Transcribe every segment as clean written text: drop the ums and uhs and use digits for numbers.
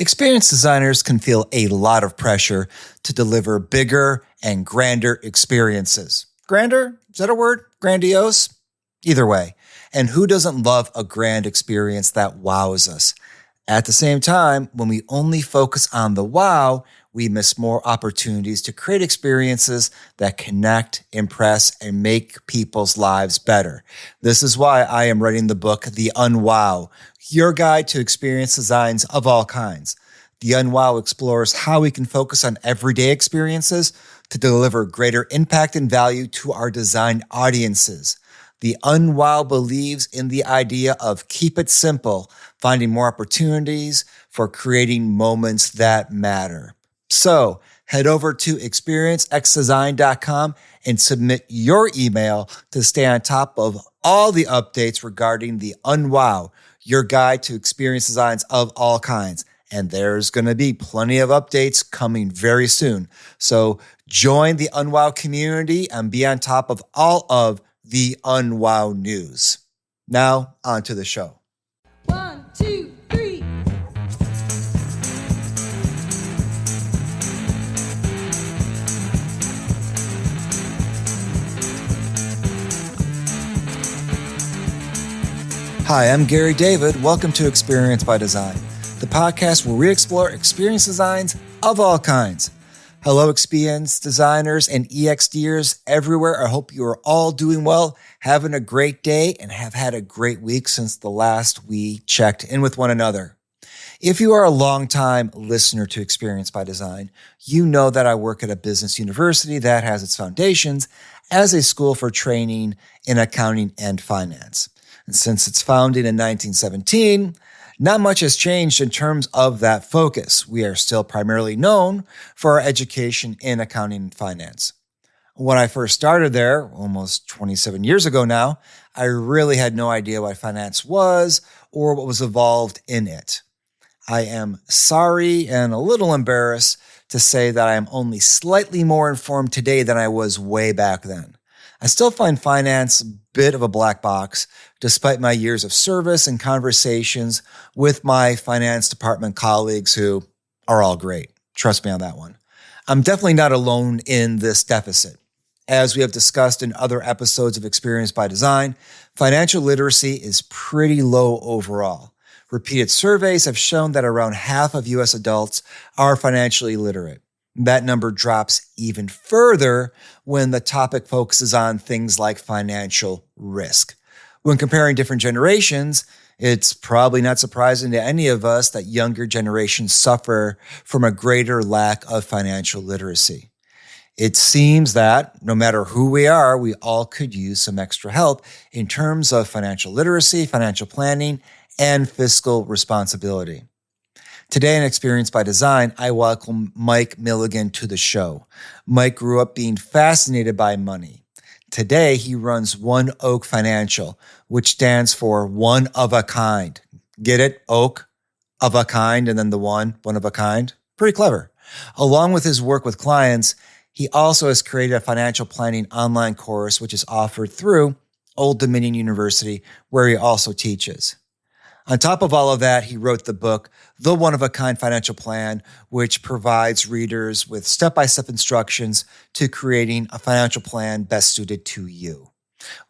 Experienced designers can feel a lot of pressure to deliver bigger and grander experiences. Grander? Is that a word? Grandiose? Either way. And who doesn't love a grand experience that wows us? At the same time, when we only focus on the wow, we miss more opportunities to create experiences that connect, impress, and make people's lives better. This is why I am writing the book, The Unwow, your guide to experience designs of all kinds. The Unwow explores how we can focus on everyday experiences to deliver greater impact and value to our design audiences. The Unwow believes in the idea of keep it simple, finding more opportunities for creating moments that matter. So head over to experiencexdesign.com and submit your email to stay on top of all the updates regarding the Unwow, your guide to experience designs of all kinds. And there's going to be plenty of updates coming very soon. So join the Unwow community and be on top of all of the Unwow news. Now, on to the show. 1, 2, 3. Hi, I'm Gary David. Welcome to Experience by Design, the podcast where we explore experience designs of all kinds. Hello, experienced designers and EXDers everywhere. I hope you are all doing well, having a great day, and have had a great week since the last we checked in with one another. If you are a longtime listener to Experience by Design, you know that I work at a business university that has its foundations as a school for training in accounting and finance. And since its founding in 1917, not much has changed in terms of that focus. We are still primarily known for our education in accounting and finance. When I first started there, almost 27 years ago now, I really had no idea what finance was or what was involved in it. I am sorry and a little embarrassed to say that I am only slightly more informed today than I was way back then. I still find finance a bit of a black box, despite my years of service and conversations with my finance department colleagues who are all great. Trust me on that one. I'm definitely not alone in this deficit. As we have discussed in other episodes of Experience by Design, financial literacy is pretty low overall. Repeated surveys have shown that around half of U.S. adults are financially literate. That number drops even further when the topic focuses on things like financial risk. When comparing different generations, it's probably not surprising to any of us that younger generations suffer from a greater lack of financial literacy. It seems that no matter who we are, we all could use some extra help in terms of financial literacy, financial planning, and fiscal responsibility. Today in Experience by Design, I welcome Mike Milligan to the show. Mike grew up being fascinated by money. Today, he runs One Oak Financial, which stands for one of a kind. Get it? Oak, of a kind, and then the one of a kind. Pretty clever. Along with his work with clients, he also has created a financial planning online course, which is offered through Old Dominion University, where he also teaches. On top of all of that, he wrote the book, The One-of-a-Kind Financial Plan, which provides readers with step-by-step instructions to creating a financial plan best suited to you.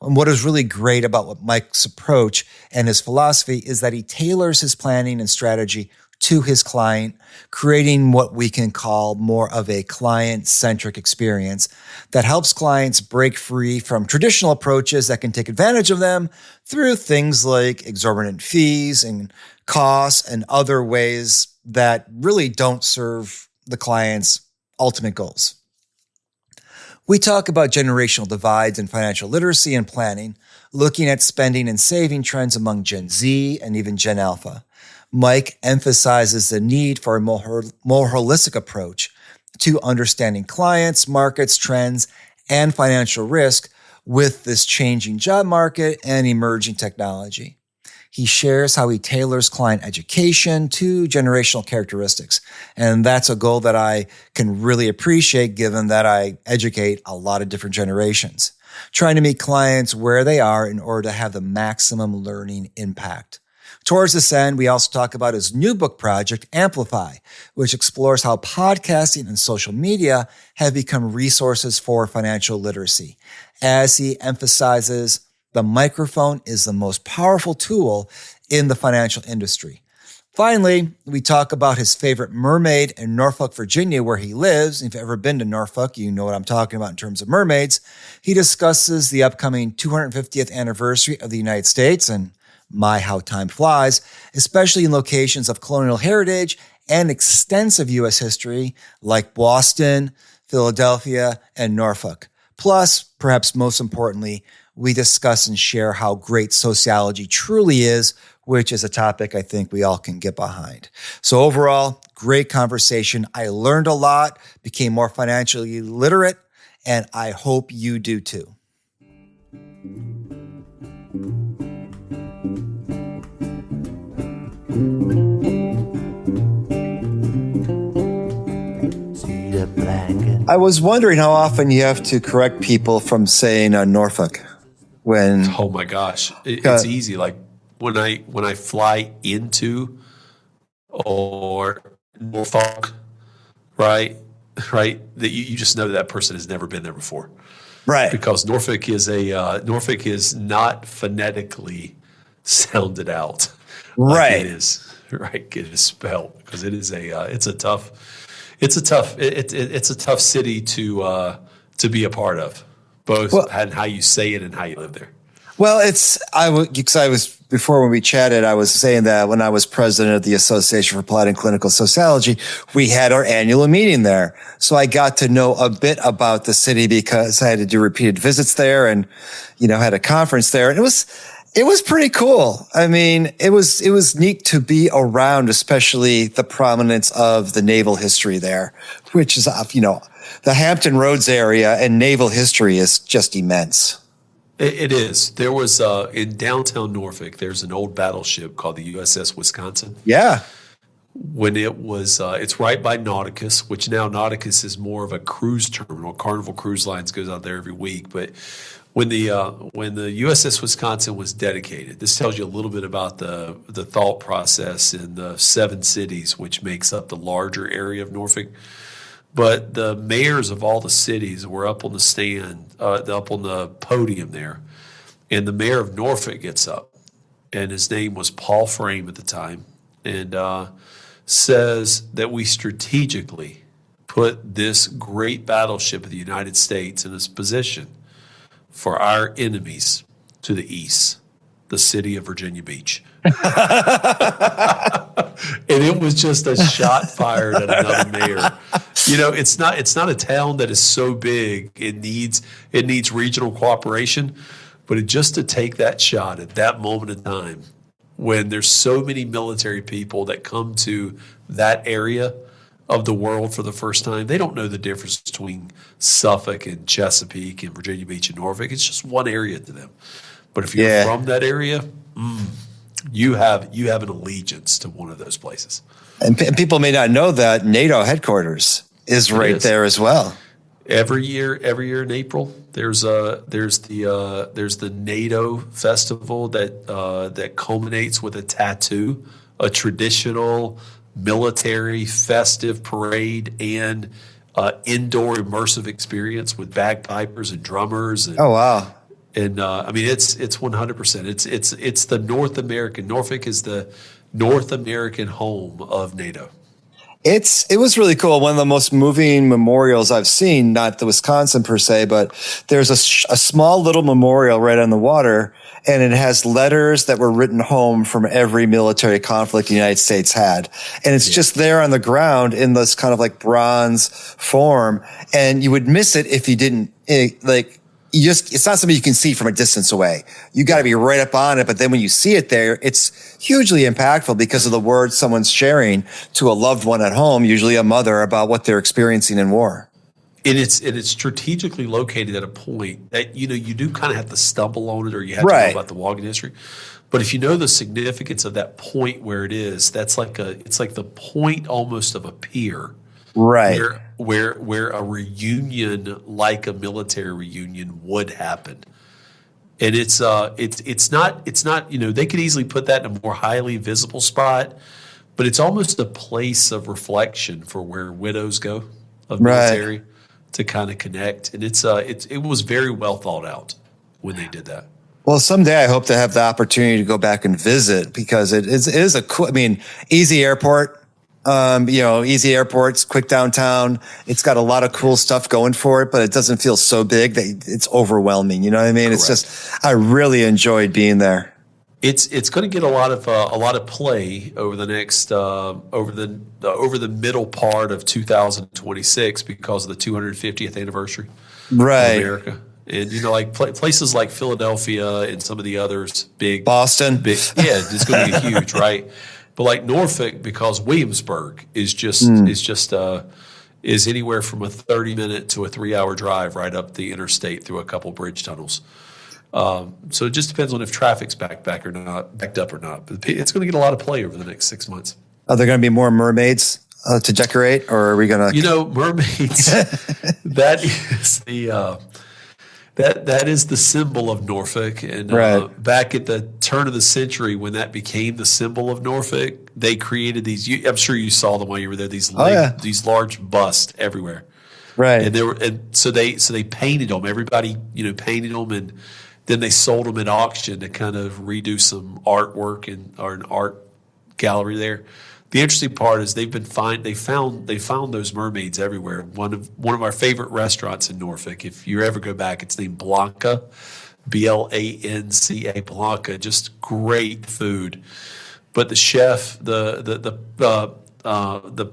And what is really great about what Mike's approach and his philosophy is that he tailors his planning and strategy to his client, creating what we can call more of a client-centric experience that helps clients break free from traditional approaches that can take advantage of them through things like exorbitant fees and costs and other ways that really don't serve the client's ultimate goals. We talk about generational divides in financial literacy and planning, looking at spending and saving trends among Gen Z and even Gen Alpha. Mike emphasizes the need for a more holistic approach to understanding clients, markets, trends, and financial risk with this changing job market and emerging technology. He shares how he tailors client education to generational characteristics. And that's a goal that I can really appreciate given that I educate a lot of different generations, trying to meet clients where they are in order to have the maximum learning impact. Towards this end, we also talk about his new book project, Amplify, which explores how podcasting and social media have become resources for financial literacy. As he emphasizes, the microphone is the most powerful tool in the financial industry. Finally, we talk about his favorite mermaid in Norfolk, Virginia, where he lives. If you've ever been to Norfolk, you know what I'm talking about in terms of mermaids. He discusses the upcoming 250th anniversary of the United States and my how time flies, especially in locations of colonial heritage and extensive U.S. history like Boston, Philadelphia, and Norfolk. Plus, perhaps most importantly, we discuss and share how great sociology truly is, which is a topic I think we all can get behind. So overall, great conversation. I learned a lot, became more financially literate, and I hope you do too. I was wondering how often you have to correct people from saying Norfolk when. Oh my gosh, it's easy. Like when I fly into or Norfolk, right, that you just know that person has never been there before, right? Because Norfolk is not phonetically sounded out, right? Like it is, right? It is spelled because it is it's a tough city to be a part of, both and how you say it and how you live there. Well, before when we chatted, I was saying that when I was president of the Association for Applied and Clinical Sociology, we had our annual meeting there. So I got to know a bit about the city because I had to do repeated visits there and, had a conference there. And it was pretty cool. I mean, it was neat to be around, especially the prominence of the naval history there, which is, the Hampton Roads area and naval history is just immense. It is. There was in downtown Norfolk, there's an old battleship called the USS Wisconsin. Yeah. When it was, it's right by Nauticus, which now Nauticus is more of a cruise terminal. Carnival Cruise Lines goes out there every week. But when the USS Wisconsin was dedicated, this tells you a little bit about the thought process in the 7 cities, which makes up the larger area of Norfolk. But the mayors of all the cities were up on the stand, up on the podium there. And the mayor of Norfolk gets up, and his name was Paul Frame at the time, and says that we strategically put this great battleship of the United States in this position for our enemies to the east, the city of Virginia Beach. And it was just a shot fired at another mayor. It's not a town that is so big it needs regional cooperation, but just to take that shot at that moment in time when there's so many military people that come to that area of the world for the first time, they don't know the difference between Suffolk and Chesapeake and Virginia Beach and Norfolk. It's just one area to them. But if you're from that area, you have an allegiance to one of those places. And people may not know that NATO headquarters is right there as well. Every year in April, there's the NATO festival that culminates with a tattoo, a traditional military festive parade, and indoor immersive experience with bagpipers and drummers. And, oh wow! And it's 100%. It's the North American. Norfolk is the North American home of NATO. It was really cool. One of the most moving memorials I've seen, not the Wisconsin per se, but there's a small little memorial right on the water, and it has letters that were written home from every military conflict the United States had. And it's just there on the ground in this kind of like bronze form. And you would miss it if you didn't it's not something you can see from a distance away. You got to be right up on it. But then when you see it there, it's hugely impactful because of the words someone's sharing to a loved one at home, usually a mother, about what they're experiencing in war. And it's strategically located at a point that, you do kind of have to stumble on it, or you have to know about the walking history. But if you know the significance of that point where it is, it's like the point almost of a pier. Right. Where a reunion like a military reunion would happen. And it's not they could easily put that in a more highly visible spot, but it's almost a place of reflection for where widows go of military to kind of connect. And it was very well thought out when they did that. Well, someday I hope to have the opportunity to go back and visit because it is a cool, easy airport. Easy airports, quick downtown. It's got a lot of cool stuff going for it, but it doesn't feel so big that it's overwhelming. You know what I mean? Correct. It's just, I really enjoyed being there. It's going to get a lot of play over the next over the middle part of 2026 because of the 250th anniversary of America. And like places like Philadelphia and some of the others, Boston, it's going to be huge, right? But like Norfolk, because Williamsburg is is anywhere from a 30-minute to a 3-hour drive right up the interstate through a couple bridge tunnels. So it just depends on if traffic's backed up or not. But it's going to get a lot of play over the next 6 months. Are there going to be more mermaids to decorate, or are we going to? Mermaids. That is the. That is the symbol of Norfolk, and back at the turn of the century, when that became the symbol of Norfolk, they created these. I'm sure you saw them while you were there. These large busts everywhere, right? And so they painted them. Everybody painted them, and then they sold them at auction to kind of redo some artwork or an art gallery there. The interesting part is they found those mermaids everywhere. One of our favorite restaurants in Norfolk, if you ever go back, it's named Blanca, Blanca, Blanca. Just great food. But the chef, the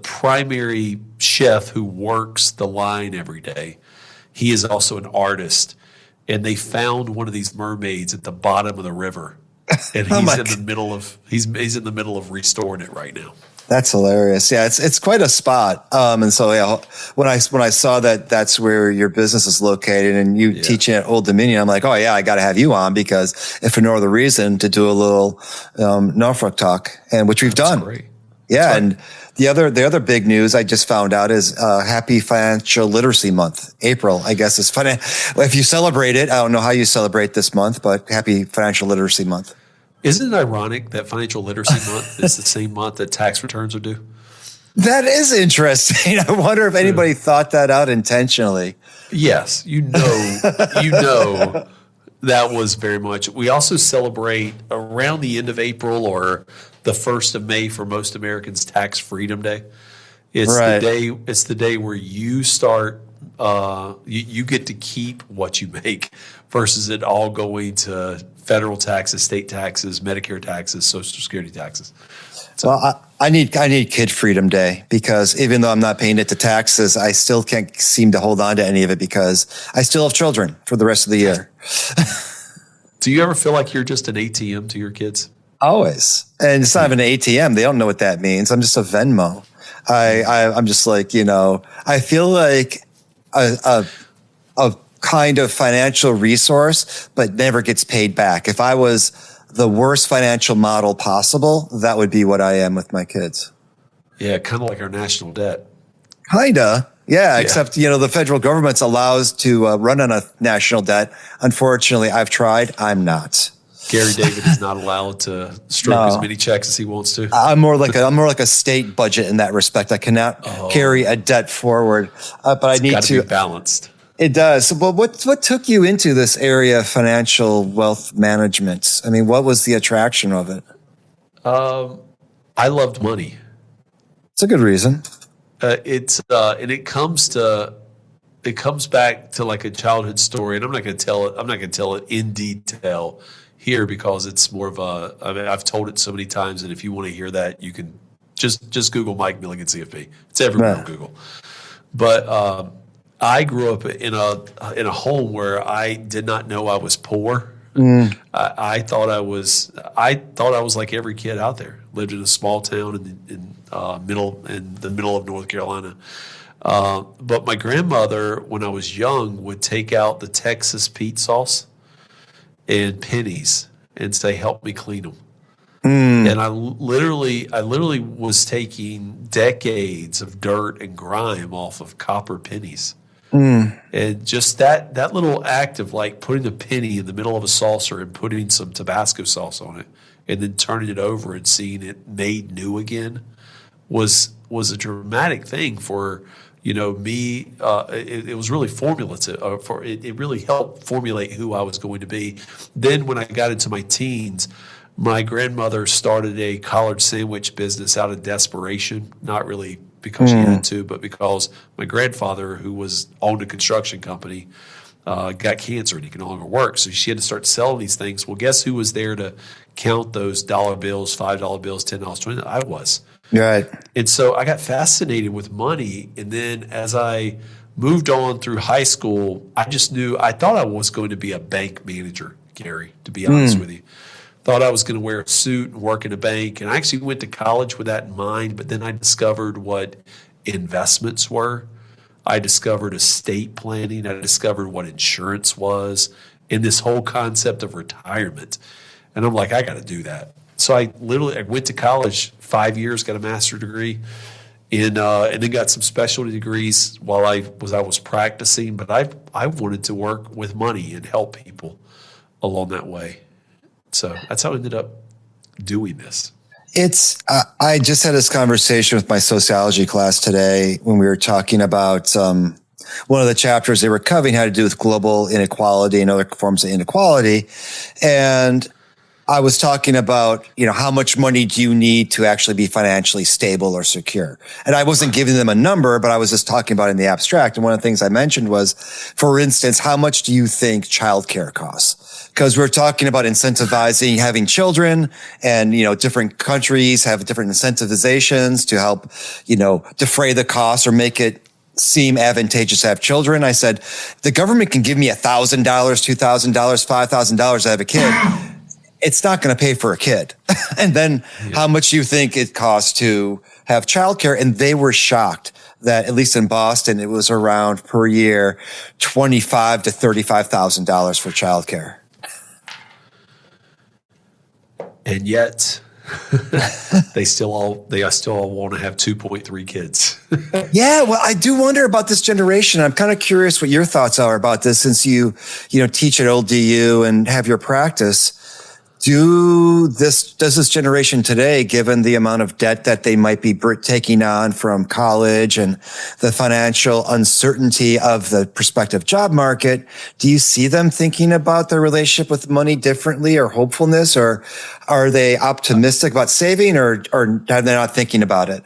primary chef who works the line every day, he is also an artist, and they found one of these mermaids at the bottom of the river. And he's in the middle of restoring it right now. That's hilarious. Yeah, it's quite a spot. And so when I saw that that's where your business is located and you teaching at Old Dominion, I'm like, oh yeah, I got to have you on because if for no other reason to do a little Norfolk talk, and which we've done. Great. Yeah, and the other big news I just found out is Happy Financial Literacy Month. April, I guess, is funny. If you celebrate it, I don't know how you celebrate this month, but Happy Financial Literacy Month. Isn't it ironic that Financial Literacy Month is the same month that tax returns are due? That is interesting. I wonder if anybody thought that out intentionally. Yes, that was very much. We also celebrate around the end of April or the 1st of May for most Americans, Tax Freedom Day. It's the day where you start. You get to keep what you make versus it all going to federal taxes, state taxes, Medicare taxes, Social Security taxes. So, well, I need Kid Freedom Day because even though I'm not paying it to taxes, I still can't seem to hold on to any of it because I still have children for the rest of the year. Do you ever feel like you're just an ATM to your kids? Always. And it's not even an ATM. They don't know what that means. I'm just a Venmo. I'm just like, I feel like a kind of financial resource, but never gets paid back. If I was the worst financial model possible, that would be what I am with my kids. Yeah, kind of like our national debt. Kinda. Yeah, except, the federal government's allows to run on a national debt. Unfortunately, I've tried. I'm not. Gary David is not allowed to stroke as many checks as he wants to. I'm more like a state budget in that respect. I cannot carry a debt forward, but I need to be balanced. It does. So, what took you into this area of financial wealth management? I mean, what was the attraction of it? I loved money. It's a good reason. And it comes back to like a childhood story, and I'm not going to tell it in detail here because it's more of I've told it so many times, and if you want to hear that, you can just Google Mike Milligan CFP. It's everywhere on Google. But I grew up in a home where I did not know I was poor. I thought I was like every kid out there. Lived in a small town in the middle of North Carolina. But my grandmother, when I was young, would take out the Texas Pete sauce and pennies and say, "Help me clean them." And I literally was taking decades of dirt and grime off of copper pennies. And just that little act of like putting a penny in the middle of a saucer and putting some Tabasco sauce on it and then turning it over and seeing it made new again was a dramatic thing for, me. It was really formulative. It really helped formulate who I was going to be. Then when I got into my teens, my grandmother started a collard sandwich business out of desperation, not really because she had to, but because my grandfather, who owned a construction company, got cancer and he could no longer work. So she had to start selling these things. Well, guess who was there to count those dollar bills, $5 bills, $10, $20? I was. Right. And so I got fascinated with money. And then as I moved on through high school, I thought I was going to be a bank manager, Gary, to be honest with you. Thought I was going to wear a suit and work in a bank. And I actually went to college with that in mind. But then I discovered what investments were. I discovered estate planning. I discovered what insurance was and this whole concept of retirement. And I'm like, I got to do that. So I went to college 5 years, got a master's degree, and then got some specialty degrees while I was practicing. But I wanted to work with money and help people along that way. So that's how I ended up doing this. I just had this conversation with my sociology class today when we were talking about one of the chapters they were covering had to do with global inequality and other forms of inequality. And I was talking about, how much money do you need to actually be financially stable or secure? And I wasn't giving them a number, but I was just talking about it in the abstract. And one of the things I mentioned was, for instance, how much do you think childcare costs? Because we're talking about incentivizing having children, and, different countries have different incentivizations to help, defray the costs or make it seem advantageous to have children. I said, the government can give me $1,000, $2,000, $5,000 to have a kid. It's not going to pay for a kid. And then how much do you think it costs to have childcare? And they were shocked that, at least in Boston, it was around per year $25,000 to $35,000 for childcare. And yet they still all want to have 2.3 kids. Yeah, well, I do wonder about this generation. I'm kind of curious what your thoughts are about this, since you teach at Old DU and have your practice. Does this generation today, given the amount of debt that they might be taking on from college and the financial uncertainty of the prospective job market, do you see them thinking about their relationship with money differently, or hopefulness, or are they optimistic about saving, or are they not thinking about it?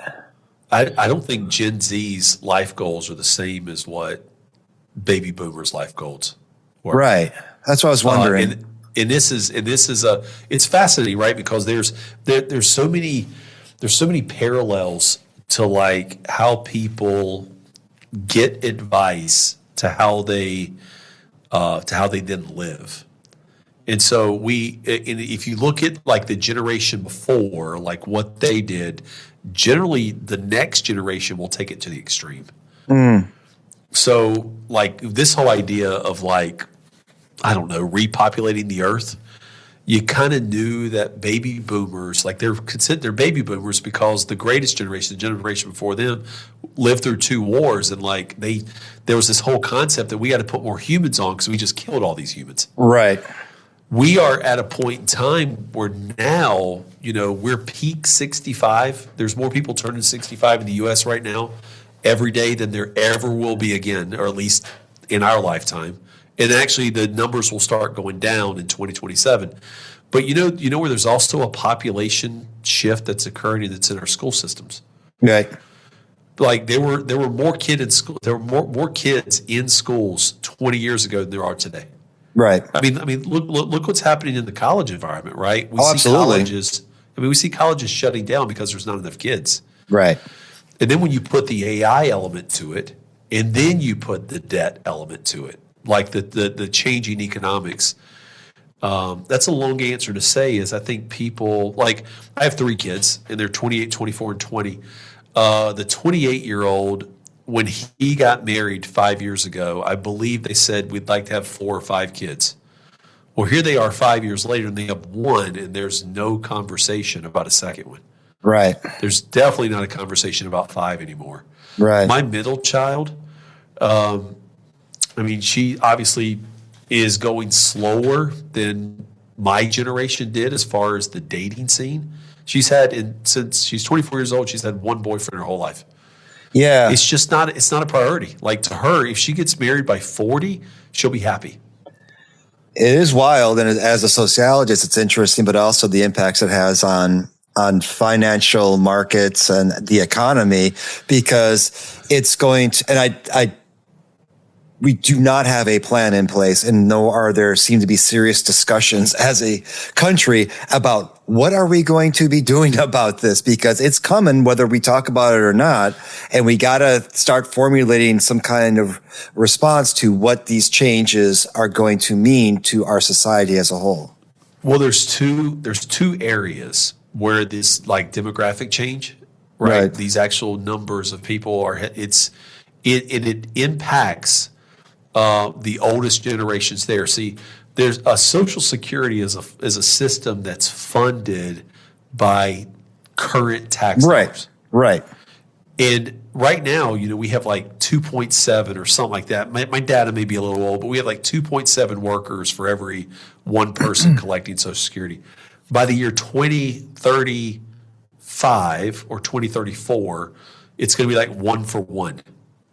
I don't think Gen Z's life goals are the same as what baby boomers' life goals were. Right. That's what I was wondering. And this is it's fascinating, right? Because there's so many parallels to like how people get advice to how they then live. And so if you look at like the generation before, like what they did, generally the next generation will take it to the extreme. So like this whole idea of like, I don't know, repopulating the earth. You kind of knew that baby boomers, like they're baby boomers because the greatest generation, the generation before them, lived through 2 wars, and like there was this whole concept that we got to put more humans on because we just killed all these humans. Right. We are at a point in time where now, we're peak 65. There's more people turning 65 in the U.S. right now every day than there ever will be again, or at least in our lifetime. And actually, the numbers will start going down in 2027. But you know where there's also a population shift that's occurring, and it's in our school systems. Right. Like there were more kids in school. There were more kids in schools 20 years ago than there are today. Right. I mean, look what's happening in the college environment, right? Absolutely. We see colleges shutting down because there's not enough kids. Right. And then when you put the AI element to it, and then you put the debt element to it, like the changing economics. That's a long answer to say is I think people, like I have 3 kids and they're 28, 24, and 20. The 28-year-old, when he got married 5 years ago, I believe they said we'd like to have 4 or 5 kids. Well, here they are 5 years later and they have 1, and there's no conversation about a second one. Right. There's definitely not a conversation about 5 anymore. Right. My middle child, I mean, she obviously is going slower than my generation did as far as the dating scene. Since she's 24 years old, she's had one boyfriend her whole life. Yeah. It's not a priority. Like to her, if she gets married by 40, she'll be happy. It is wild, and as a sociologist, it's interesting, but also the impacts it has on financial markets and the economy, because it's going to. And we do not have a plan in place, and nor are there seem to be serious discussions as a country about what are we going to be doing about this, because it's coming whether we talk about it or not, and we got to start formulating some kind of response to what these changes are going to mean to our society as a whole. Well, there's two areas where this like demographic change, right? These actual numbers of people it impacts the oldest generations there. See, there's a Social Security is a system that's funded by current tax dollars. Right. And right now, we have like 2.7 or something like that. My data may be a little old, but we have like 2.7 workers for every one person collecting Social Security. By the year 2035 or 2034, it's going to be like 1 for 1.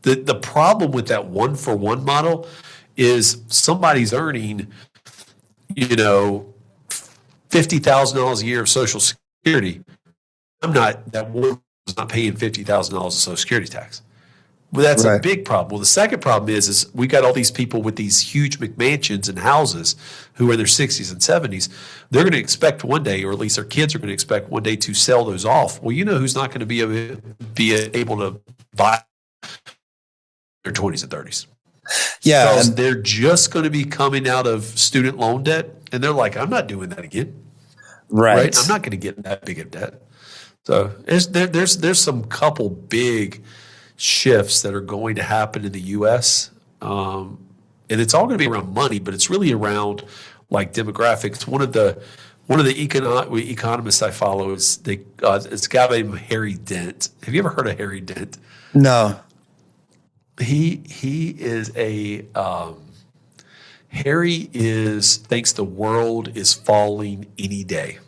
The problem with that 1 for 1 model is somebody's earning, $50,000 a year of Social Security. That one is not paying $50,000 of Social Security tax. Well, that's a big problem. Well, the second problem is we got all these people with these huge McMansions and houses who are in their 60s and 70s. They're going to expect one day, or at least their kids are going to expect one day, to sell those off. Well, who's not going to be able to buy their 20s and 30s? Yeah. Because they're just going to be coming out of student loan debt, and they're like, I'm not doing that again. Right. I'm not going to get in that big of debt. So there's some couple big shifts that are going to happen in the U.S. And it's all going to be around money, but it's really around like demographics. One of the economists I follow is it's a guy named Harry Dent. Have you ever heard of Harry Dent? No. He is Harry thinks the world is falling any day.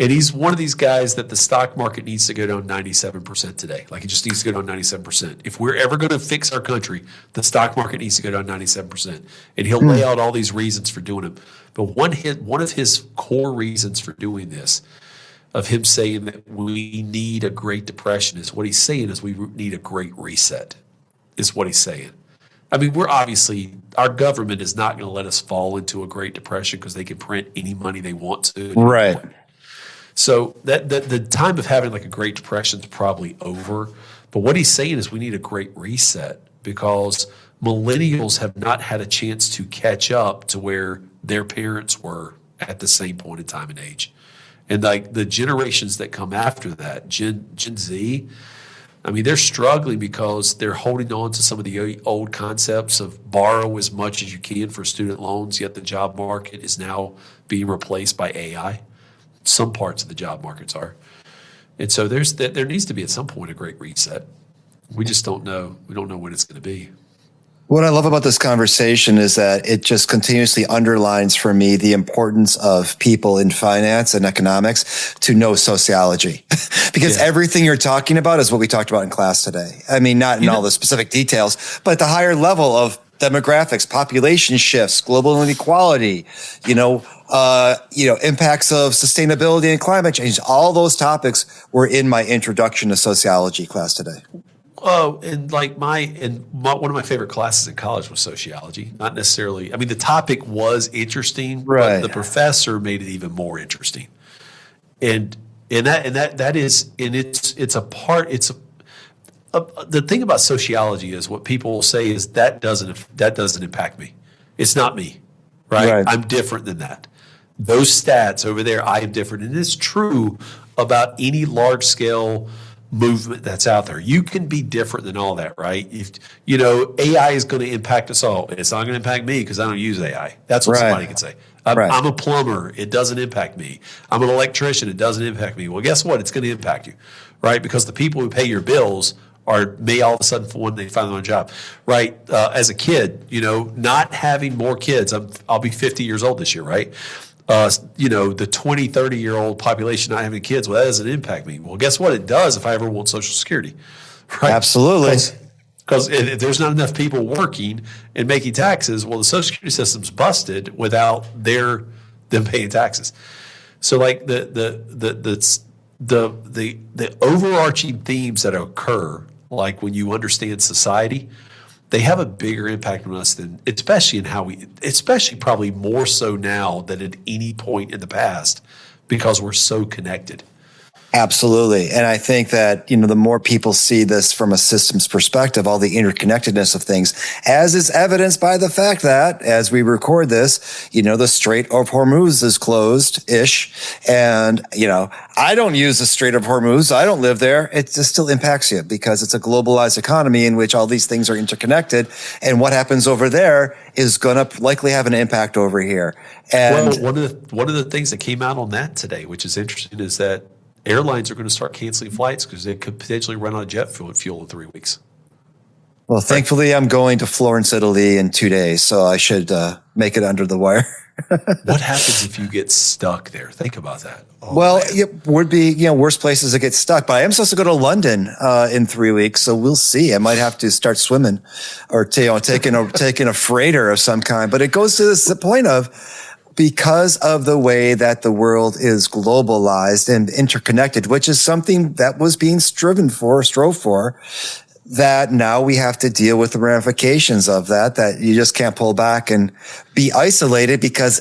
And he's one of these guys that the stock market needs to go down 97% today. Like it just needs to go down 97%. If we're ever going to fix our country, the stock market needs to go down 97%. And he'll lay out all these reasons for doing it. But one of his core reasons for doing this, of him saying that we need a Great Depression, is what he's saying is we need a Great Reset, is what he's saying. I mean, our government is not going to let us fall into a Great Depression because they can print any money they want to. Right. So that the time of having like a Great Depression is probably over. But what he's saying is we need a Great Reset, because millennials have not had a chance to catch up to where their parents were at the same point in time and age. And like the generations that come after that, Gen Z, I mean, they're struggling because they're holding on to some of the old concepts of borrow as much as you can for student loans, yet the job market is now being replaced by AI. Some parts of the job markets are. And so there needs to be at some point a Great Reset. We just don't know. We don't know when it's going to be. What I love about this conversation is that it just continuously underlines for me the importance of people in finance and economics to know sociology, because everything you're talking about is what we talked about in class today. I mean, not in all the specific details, but at the higher level of demographics, population shifts, global inequality, impacts of sustainability and climate change. All those topics were in my introduction to sociology class today. Oh, and one of my favorite classes in college was sociology. Not necessarily. I mean, the topic was interesting, but the professor made it even more interesting. And that is, and it's a part. The thing about sociology is what people will say is that doesn't impact me. It's not me, right? I'm different than that. Those stats over there, I am different, and it's true about any large scale movement that's out there. You can be different than all that, right? If AI is going to impact us all, it's not going to impact me because I don't use AI. That's what somebody can say. I'm a plumber, it doesn't impact me. I'm an electrician, it doesn't impact me. Well, guess what? It's going to impact you, right? Because the people who pay your bills or may all of a sudden when they find their own job, right? As a kid, not having more kids. I'll be 50 years old this year, right? The 20, 30-year-old population not having kids, well, that doesn't impact me. Well, guess what? It does if I ever want Social Security, right? Absolutely. Because if there's not enough people working and making taxes, well, the Social Security system's busted without them paying taxes. So, like the overarching themes that occur, like when you understand society, they have a bigger impact on us than, especially probably more so now than at any point in the past, because we're so connected. Absolutely. And I think that, the more people see this from a systems perspective, all the interconnectedness of things, as is evidenced by the fact that as we record this, the Strait of Hormuz is closed-ish. And, I don't use the Strait of Hormuz. I don't live there. It just still impacts you because it's a globalized economy in which all these things are interconnected. And what happens over there is going to likely have an impact over here. And one of the things that came out on that today, which is interesting, is that airlines are going to start canceling flights because they could potentially run out of jet fuel in 3 weeks. Well, thankfully, I'm going to Florence, Italy in 2 days, so I should make it under the wire. What happens if you get stuck there? Think about that. It would be, worst places to get stuck. But I am supposed to go to London in 3 weeks, so we'll see. I might have to start swimming or taking a freighter of some kind. But it goes to the point of, because of the way that the world is globalized and interconnected, which is something that was being strove for, that now we have to deal with the ramifications of that you just can't pull back and be isolated because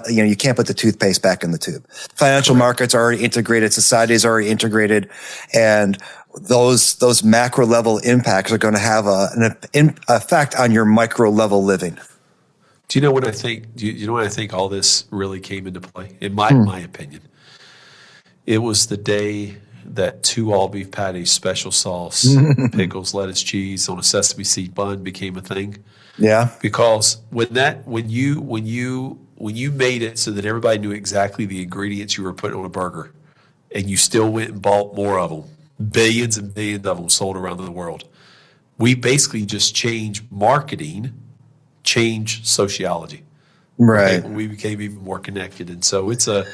you can't put the toothpaste back in the tube. Financial markets are already integrated, society is already integrated, and those macro level impacts are going to have an effect on your micro level living. Do you know what I think? When I think all this really came into play? In my opinion, it was the day that 2 all beef patties, special sauce, pickles, lettuce, cheese on a sesame seed bun became a thing. Yeah, because when you made it so that everybody knew exactly the ingredients you were putting on a burger, and you still went and bought more of them, billions and billions of them sold around the world. We basically just changed marketing. Change sociology, right? We became even more connected, and so we're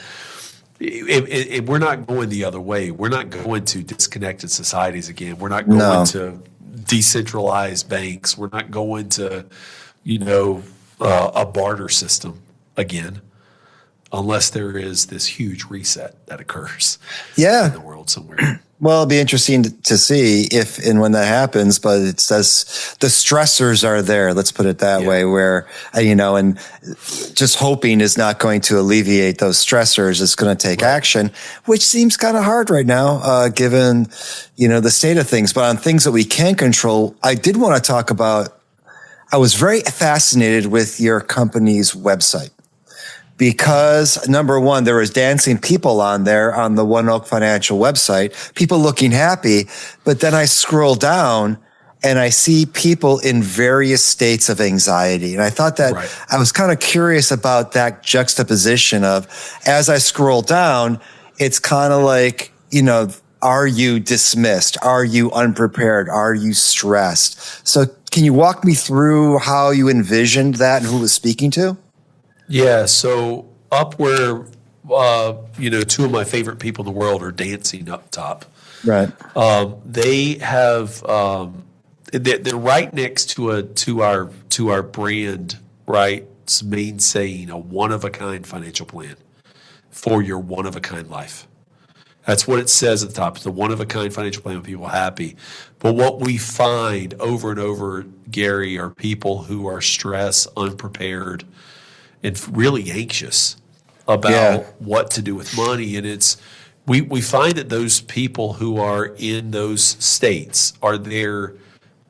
not going the other way. We're not going to disconnected societies again. We're not going to decentralized banks. We're not going to, a barter system again, unless there is this huge reset that occurs in the world somewhere. Well, it'll be interesting to see if and when that happens, but it says the stressors are there. Let's put it that way, where, and just hoping is not going to alleviate those stressors. It's going to take action, which seems kind of hard right now, given, the state of things. But on things that we can control, I did want to talk about, I was very fascinated with your company's website. Because number one, there was dancing people on there on the One Oak Financial website, people looking happy. But then I scroll down and I see people in various states of anxiety. And I thought that I was kind of curious about that juxtaposition of, as I scroll down, it's kind of like, are you dismissed? Are you unprepared? Are you stressed? So can you walk me through how you envisioned that and who it was speaking to? Yeah, so up where, 2 of my favorite people in the world are dancing up top. Right. They have, they're right next to our brand, right? It's main saying, a one-of-a-kind financial plan for your one-of-a-kind life. That's what it says at the top. It's the one-of-a-kind financial plan with people happy. But what we find over and over, Gary, are people who are stressed, unprepared, and really anxious about what to do with money. And we find that those people who are in those states are they're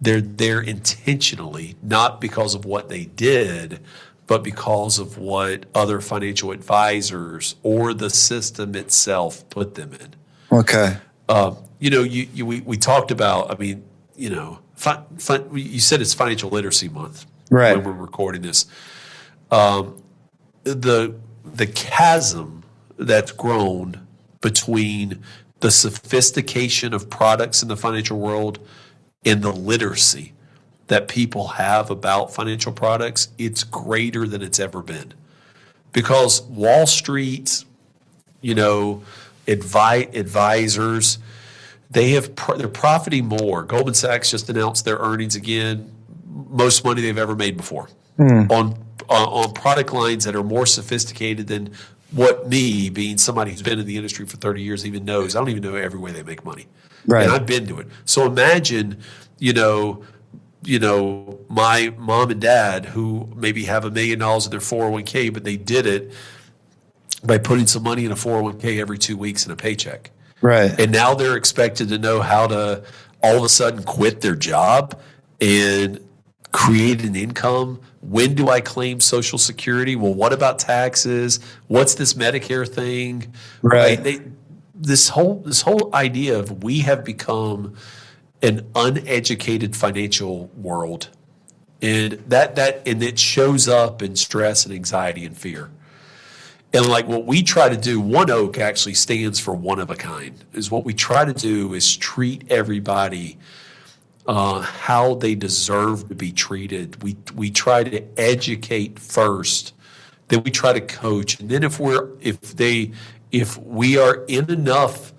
there intentionally, not because of what they did, but because of what other financial advisors or the system itself put them in. Okay. We talked about, you said it's Financial Literacy Month, right, when we're recording this. The chasm that's grown between the sophistication of products in the financial world and the literacy that people have about financial products, it's greater than it's ever been. Because Wall Street, advisors, they're profiting more. Goldman Sachs just announced their earnings again, most money they've ever made before on product lines that are more sophisticated than what me, being somebody who's been in the industry for 30 years, even knows. I don't even know every way they make money. Right. And I've been to it. So imagine, my mom and dad who maybe have $1 million in their 401k, but they did it by putting some money in a 401k every 2 weeks in a paycheck. Right. And now they're expected to know how to all of a sudden quit their job and create an income. When do I claim Social Security? Well, what about taxes? What's this Medicare thing? Right. This whole idea of we have become an uneducated financial world, and and it shows up in stress and anxiety and fear. And like what we try to do, One Oak actually stands for one of a kind. Is what we try to do is treat everybody how they deserve to be treated. We try to educate first, then we try to coach, and then if we are in enough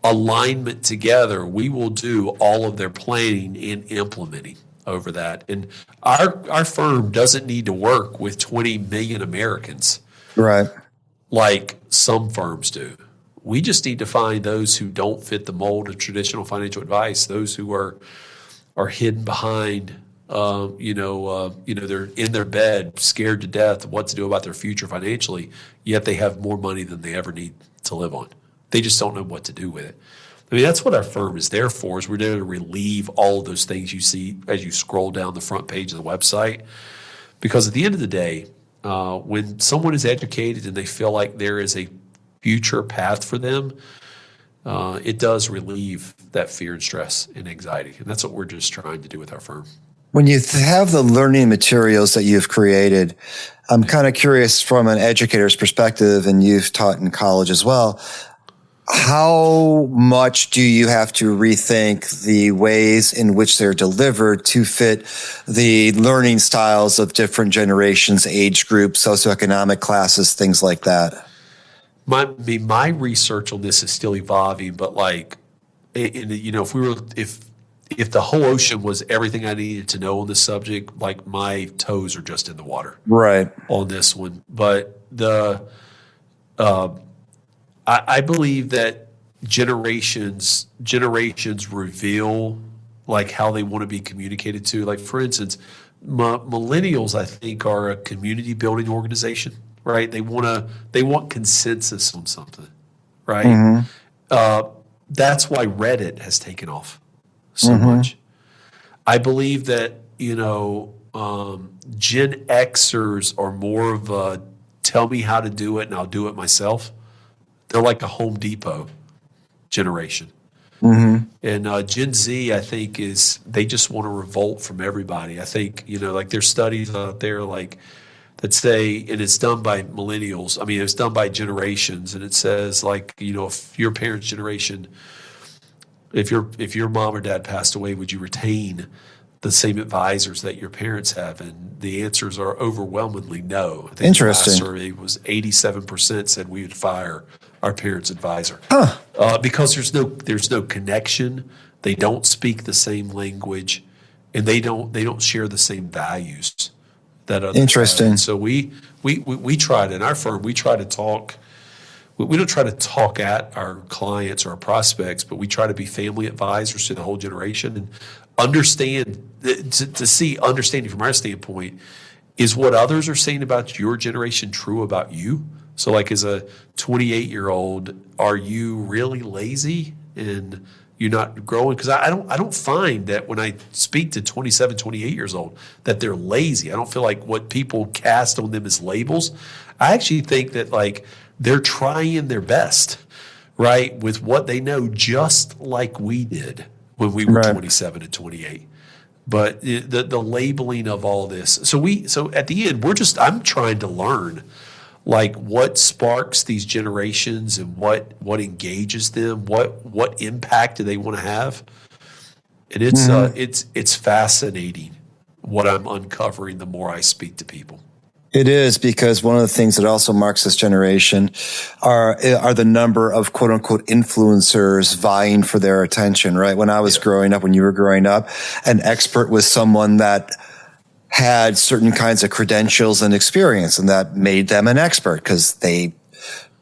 alignment together, we will do all of their planning and implementing over that. And our firm doesn't need to work with 20 million Americans, Right. like some firms do. We just need to find those who don't fit the mold of traditional financial advice, those who are hidden behind, they're in their bed, scared to death of what to do about their future financially, yet they have more money than they ever need to live on. They just don't know what to do with it. I mean, that's what our firm is there for, is we're there to relieve all of those things you see as you scroll down the front page of the website. Because at the end of the day, when someone is educated and they feel like there is a future path for them, it does relieve that fear and stress and anxiety. And that's what we're just trying to do with our firm. When you have the learning materials that you've created, I'm kind of curious from an educator's perspective, and you've taught in college as well, how much do you have to rethink the ways in which they're delivered to fit the learning styles of different generations, age groups, socioeconomic classes, things like that? My research on this is still evolving, but if the whole ocean was everything I needed to know on this subject, like my toes are just in the water, right, on this one. But I believe that generations reveal like how they want to be communicated to. Like, for instance, millennials, I think, are a community building organization, right? They want consensus on something, right? Mm-hmm. That's why Reddit has taken off so much. I believe that Gen Xers are more of a tell me how to do it and I'll do it myself. They're like a Home Depot generation. Mm-hmm. And Gen Z, I think, they just want to revolt from everybody. I think, there's studies out there that say, and it's done by millennials. I mean, it's done by generations, and it says if your parents' generation, if your mom or dad passed away, would you retain the same advisors that your parents have? And the answers are overwhelmingly no. I think Interesting. The last survey was 87% said we would fire our parents' advisor. Because there's no connection. They don't speak the same language, and they don't share the same values that others Interesting. have. So we try to, in our firm, we try to talk. We don't try to talk at our clients or our prospects, but we try to be family advisors to the whole generation and understanding from our standpoint, is what others are saying about your generation true about you? So like as a 28-year-old, are you really lazy and you're not growing? Because I don't find that when I speak to 27, 28 years old that they're lazy. I don't feel like what people cast on them as labels. I actually think that they're trying their best, right, with what they know, just like we did when we were 27 and 28. But the labeling of all this. So at the end, I'm trying to learn what sparks these generations and what engages them, what impact do they want to have. And it's fascinating what I'm uncovering the more I speak to people. It is, because one of the things that also marks this generation are the number of quote unquote influencers vying for their attention, right? When I was growing up, when you were growing up, an expert was someone that had certain kinds of credentials and experience, and that made them an expert because they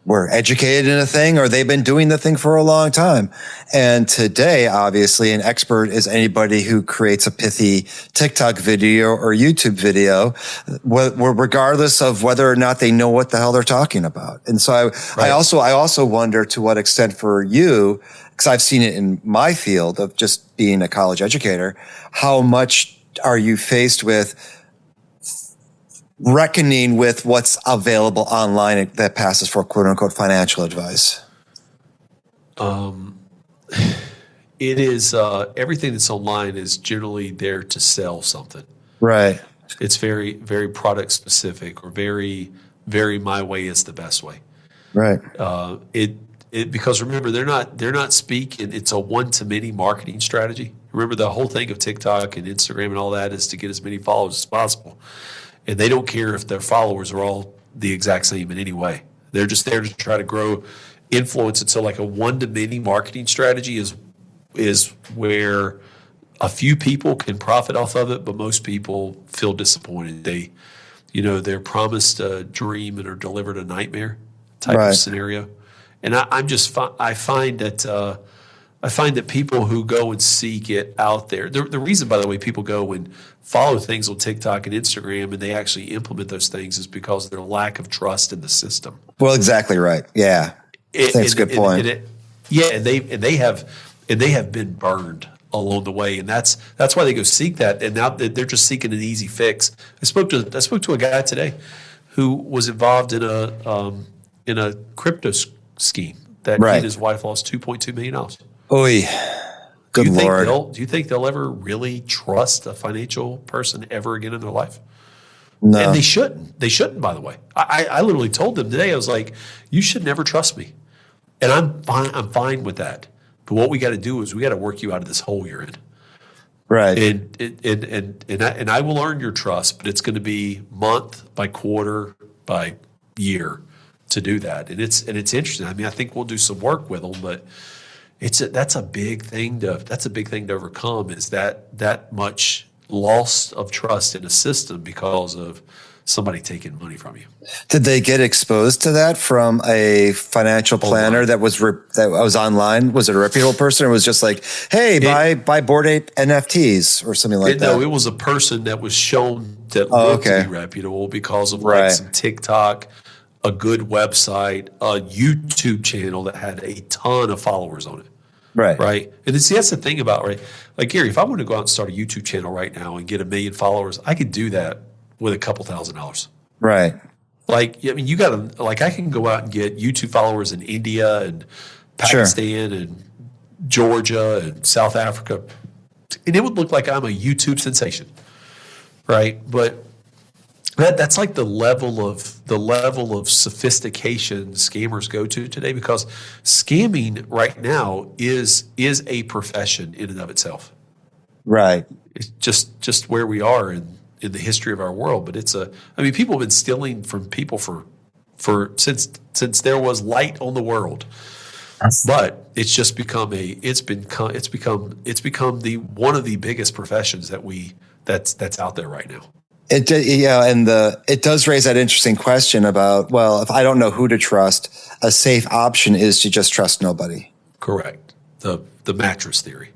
were educated in a thing or they've been doing the thing for a long time. And today, obviously, an expert is anybody who creates a pithy TikTok video or YouTube video, regardless of whether or not they know what the hell they're talking about. And so I also wonder to what extent for you, because I've seen it in my field of just being a college educator, how much are you faced with reckoning with what's available online that passes for quote unquote financial advice? It is everything that's online is generally there to sell something. Right. It's very, very product specific, or very, very my way is the best way. Right. Because remember, they're not speaking. It's a one-to-many marketing strategy. Remember, the whole thing of TikTok and Instagram and all that is to get as many followers as possible. And they don't care if their followers are all the exact same in any way. They're just there to try to grow influence. And so like a one-to-many marketing strategy is where a few people can profit off of it, but most people feel disappointed. They're promised a dream and are delivered a nightmare type of scenario. And I find that people who go and seek it out there, the reason, by the way, people go and follow things on TikTok and Instagram and they actually implement those things is because of their lack of trust in the system. Well, exactly right. Yeah, that's a good point. And they have been burned along the way, and that's why they go seek that. And now they're just seeking an easy fix. I spoke to a guy today who was involved in a crypto scheme that he and his wife lost $2.2 million. Oy. Good Lord. Do you think they'll ever really trust a financial person ever again in their life? No. And they shouldn't. They shouldn't, by the way. I literally told them today, I was like, you should never trust me. And I'm fine with that. But what we got to do is we got to work you out of this hole you're in. Right. And I will earn your trust, but it's going to be month by quarter by year to do that. And it's interesting. I mean, I think we'll do some work with them, but that's a big thing to overcome, is that much loss of trust in a system because of somebody taking money from you. Did they get exposed to that from a financial planner that was online? Was it a reputable person, or was it just like, hey, buy Bored Ape NFTs or something like that? No, it was a person that was shown that looked to be reputable because of like some TikTok, a good website, a YouTube channel that had a ton of followers on it. Right. And that's the thing about, like, Gary, if I wanted to go out and start a YouTube channel right now and get 1 million followers, I could do that with a couple $1,000s. Right. Like, I mean, I can go out and get YouTube followers in India and Pakistan and Georgia and South Africa, and it would look like I'm a YouTube sensation. Right. But that's like the level of sophistication scammers go to today, because scamming right now is a profession in and of itself. Right. It's just where we are in the history of our world. But people have been stealing from people for since there was light on the world. But it's just become one of the biggest professions that's out there right now. It does raise that interesting question about, well, if I don't know who to trust, a safe option is to just trust nobody. Correct. The mattress theory.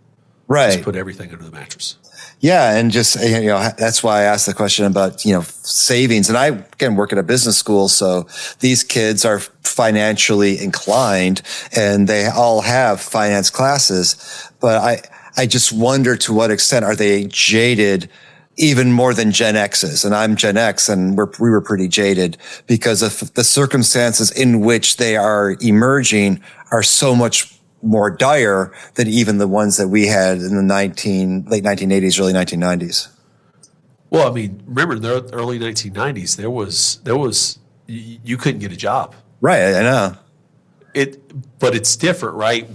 Right. Just put everything under the mattress. Yeah, and just that's why I asked the question about savings. And I again work at a business school, so these kids are financially inclined, and they all have finance classes. But I just wonder, to what extent are they jaded? Even more than Gen X's, and I'm Gen X, and we were pretty jaded because of the circumstances in which they are emerging are so much more dire than even the ones that we had in the late 1980s, early 1990s. Well, I mean, remember in the early 1990s, there was you couldn't get a job. Right, I know. But it's different, right?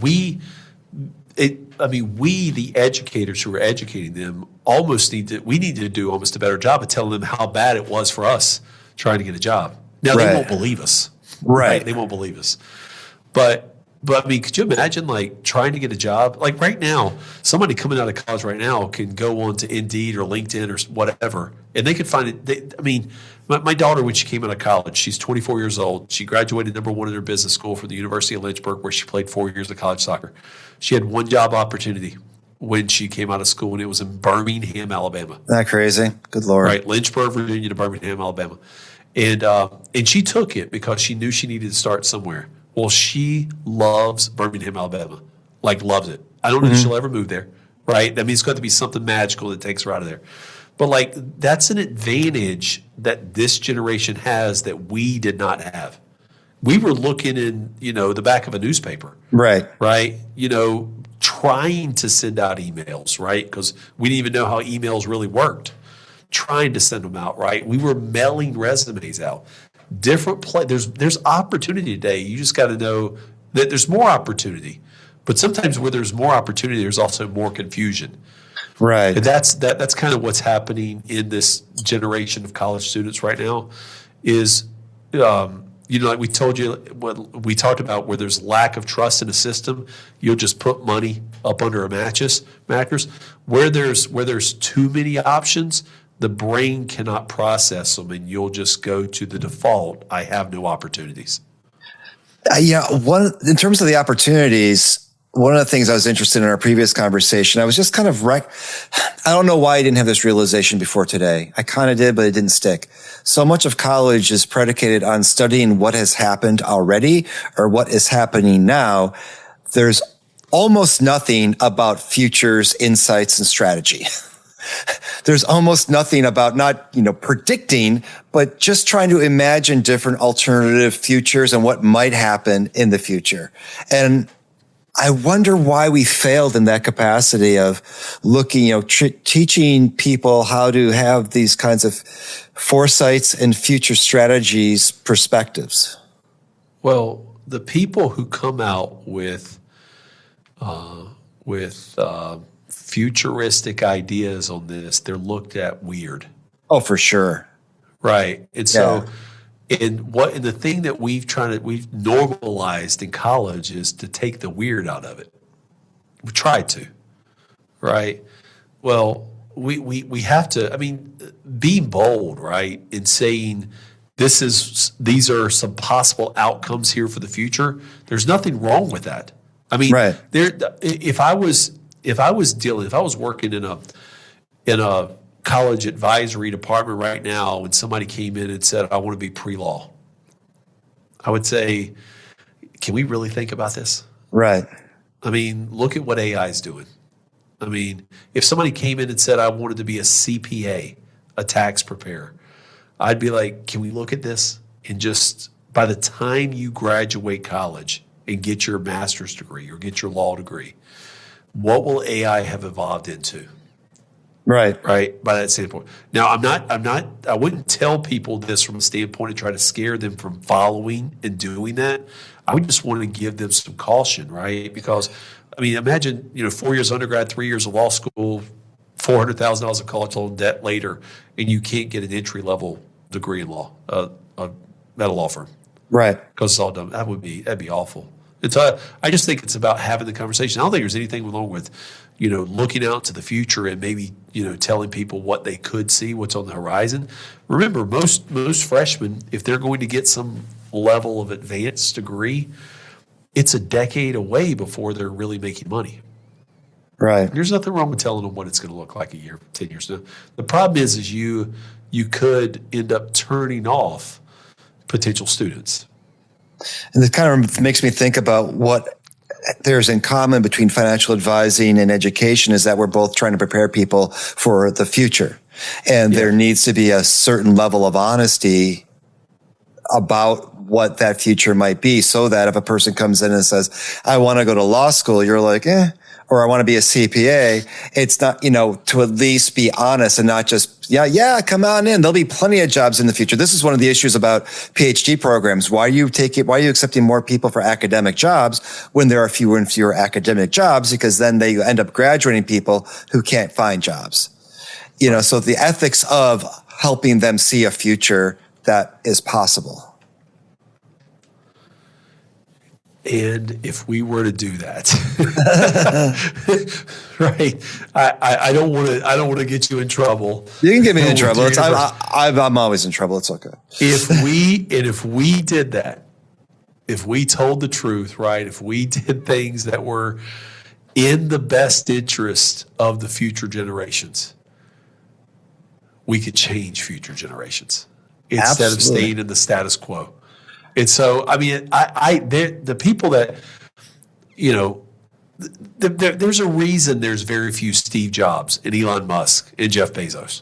I mean, we, the educators who are educating them, we need to do almost a better job of telling them how bad it was for us trying to get a job. Now, they won't believe us. Right. They won't believe us. But I mean, could you imagine like trying to get a job? Like right now, somebody coming out of college right now can go on to Indeed or LinkedIn or whatever, and they could find it. I mean, my daughter, when she came out of college, she's 24 years old. She graduated #1 in her business school from the University of Lynchburg, where she played 4 years of college soccer. She had one job opportunity when she came out of school, and it was in Birmingham, Alabama. Isn't that crazy? Good Lord. Right, Lynchburg, Virginia to Birmingham, Alabama. And she took it because she knew she needed to start somewhere. Well, she loves Birmingham, Alabama, like loves it. I don't know if she'll ever move there, right? That means it's got to be something magical that takes her out of there. But like that's an advantage that this generation has that we did not have. We were looking in, the back of a newspaper, Right. Trying to send out emails, right? Because we didn't even know how emails really worked. Trying to send them out, right? We were mailing resumes out. There's opportunity today. You just got to know that there's more opportunity. But sometimes where there's more opportunity, there's also more confusion. Right. And that's kind of what's happening in this generation of college students right now is, like we told you, what we talked about where there's lack of trust in a system, you'll just put money up under a mattress. Where there's too many options, the brain cannot process them, and you'll just go to the default. I have no opportunities. In terms of the opportunities, one of the things I was interested in our previous conversation, I was just kind of I don't know why I didn't have this realization before today. I kind of did, but it didn't stick. So much of college is predicated on studying what has happened already or what is happening now. There's almost nothing about futures, insights, and strategy. There's almost nothing about not, predicting, but just trying to imagine different alternative futures and what might happen in the future. And I wonder why we failed in that capacity of looking, teaching people how to have these kinds of foresights and future strategies, perspectives. Well, the people who come out with futuristic ideas on this, they're looked at weird. Oh, for sure. Right. And so, and the thing that we've normalized in college is to take the weird out of it. We tried to, right? Well, we have to, be bold, right? In saying these are some possible outcomes here for the future. There's nothing wrong with that. Right. If I was working in a college advisory department right now and somebody came in and said, I want to be pre-law, I would say, can we really think about this? Right. Look at what AI is doing. If somebody came in and said, I wanted to be a CPA, a tax preparer, I'd be like, can we look at this? And just by the time you graduate college and get your master's degree or get your law degree, what will AI have evolved into? Right. Right. By that standpoint. Now, I wouldn't tell people this from a standpoint of try to scare them from following and doing that. I would just want to give them some caution, right? Because, imagine, 4 years undergrad, 3 years of law school, $400,000 of college loan debt later, and you can't get an entry-level degree in law at a law firm. Right. Because it's all done. That'd be awful. I just think it's about having the conversation. I don't think there's anything wrong with, looking out to the future and maybe, telling people what they could see, what's on the horizon. Remember, most freshmen, if they're going to get some level of advanced degree, it's a decade away before they're really making money. Right. There's nothing wrong with telling them what it's going to look like a year, 10 years now. The problem is you could end up turning off potential students. And it kind of makes me think about what there's in common between financial advising and education is that we're both trying to prepare people for the future. And there needs to be a certain level of honesty about what that future might be so that if a person comes in and says, I want to go to law school, you're like, or I want to be a CPA. It's not, to at least be honest and not just, come on in. There'll be plenty of jobs in the future. This is one of the issues about PhD programs. Why are you accepting more people for academic jobs when there are fewer and fewer academic jobs? Because then they end up graduating people who can't find jobs. So the ethics of helping them see a future that is possible. And if we were to do that, right? I don't want to get you in trouble. You can get me in trouble. I'm always in trouble. It's okay. If we did that, if we told the truth, right? If we did things that were in the best interest of the future generations, we could change future generations instead of staying in the status quo. And so, I mean, the people that, there's a reason there's very few Steve Jobs and Elon Musk and Jeff Bezos,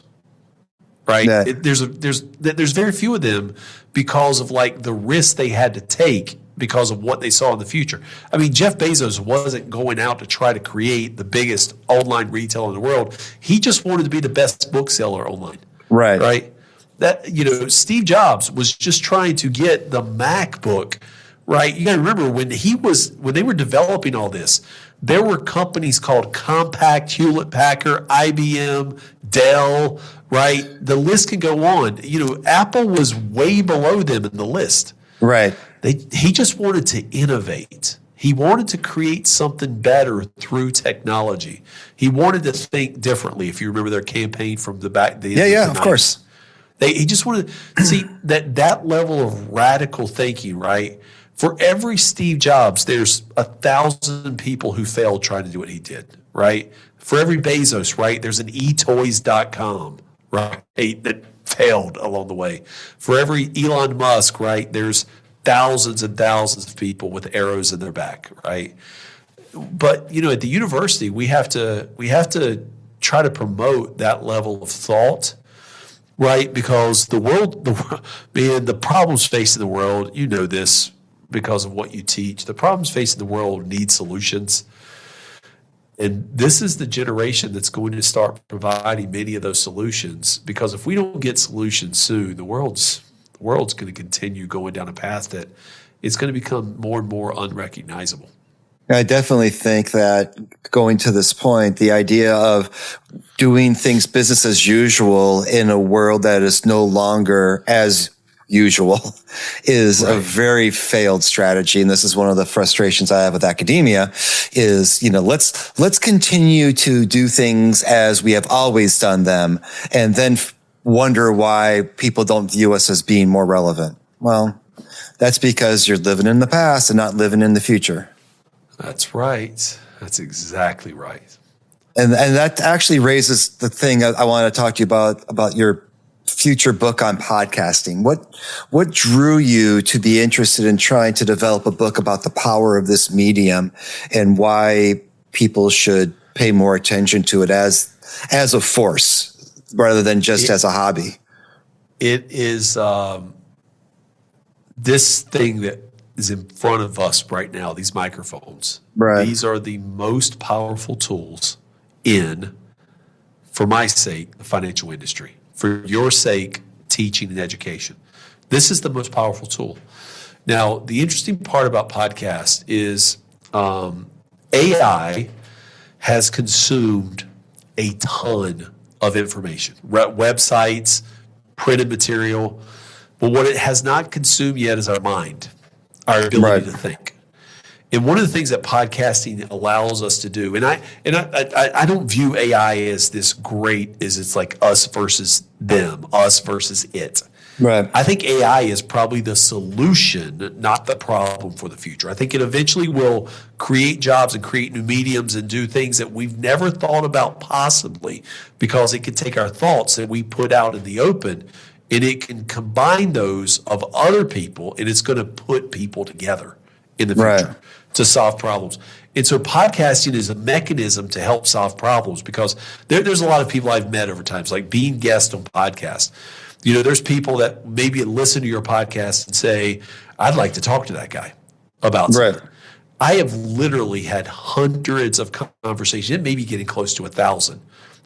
right? Yeah. There's very few of them because of like the risk they had to take because of what they saw in the future. I mean, Jeff Bezos wasn't going out to try to create the biggest online retailer in the world. He just wanted to be the best bookseller online. Right. Right. That, Steve Jobs was just trying to get the MacBook, right? You got to remember when they were developing all this, there were companies called Compaq, Hewlett Packard, IBM, Dell, right? The list can go on. Apple was way below them in the list. Right. He just wanted to innovate. He wanted to create something better through technology. He wanted to think differently. If you remember their campaign from the back, of course. He just wanted to see that level of radical thinking, right? For every Steve Jobs, there's 1,000 people who failed trying to do what he did, right? For every Bezos, right, there's an etoys.com, right, that failed along the way. For every Elon Musk, right, there's thousands and thousands of people with arrows in their back, right? But, at the university, we have to try to promote that level of thought. Right, because the problems facing the world, this because of what you teach. The problems facing the world need solutions. And this is the generation that's going to start providing many of those solutions, because if we don't get solutions soon, the world's going to continue going down a path that it's going to become more and more unrecognizable. I definitely think that going to this point, the idea of doing things business as usual in a world that is no longer as usual is a very failed strategy. And this is one of the frustrations I have with academia is, let's continue to do things as we have always done them and then wonder why people don't view us as being more relevant. Well, that's because you're living in the past and not living in the future. That's right. That's exactly right. And that actually raises the thing I want to talk to you about your future book on podcasting. What drew you to be interested in trying to develop a book about the power of this medium and why people should pay more attention to it as a force rather than just as a hobby? It is this thing that is in front of us right now, these microphones. Right. These are the most powerful tools for my sake, the financial industry. For your sake, teaching and education. This is the most powerful tool. Now, the interesting part about podcasts is AI has consumed a ton of information, websites, printed material. But what it has not consumed yet is our mind, our ability to think. And one of the things that podcasting allows us to do, and I don't view AI as this great, as it's like us versus them, us versus it. Right. I think AI is probably the solution, not the problem for the future. I think it eventually will create jobs and create new mediums and do things that we've never thought about possibly, because it can take our thoughts that we put out in the open and it can combine those of other people, and it's going to put people together in the future to solve problems. And so podcasting is a mechanism to help solve problems, because there's a lot of people I've met over time, like being guests on podcasts. There's people that maybe listen to your podcast and say, I'd like to talk to that guy about something. I have literally had hundreds of conversations, it may be getting close to 1,000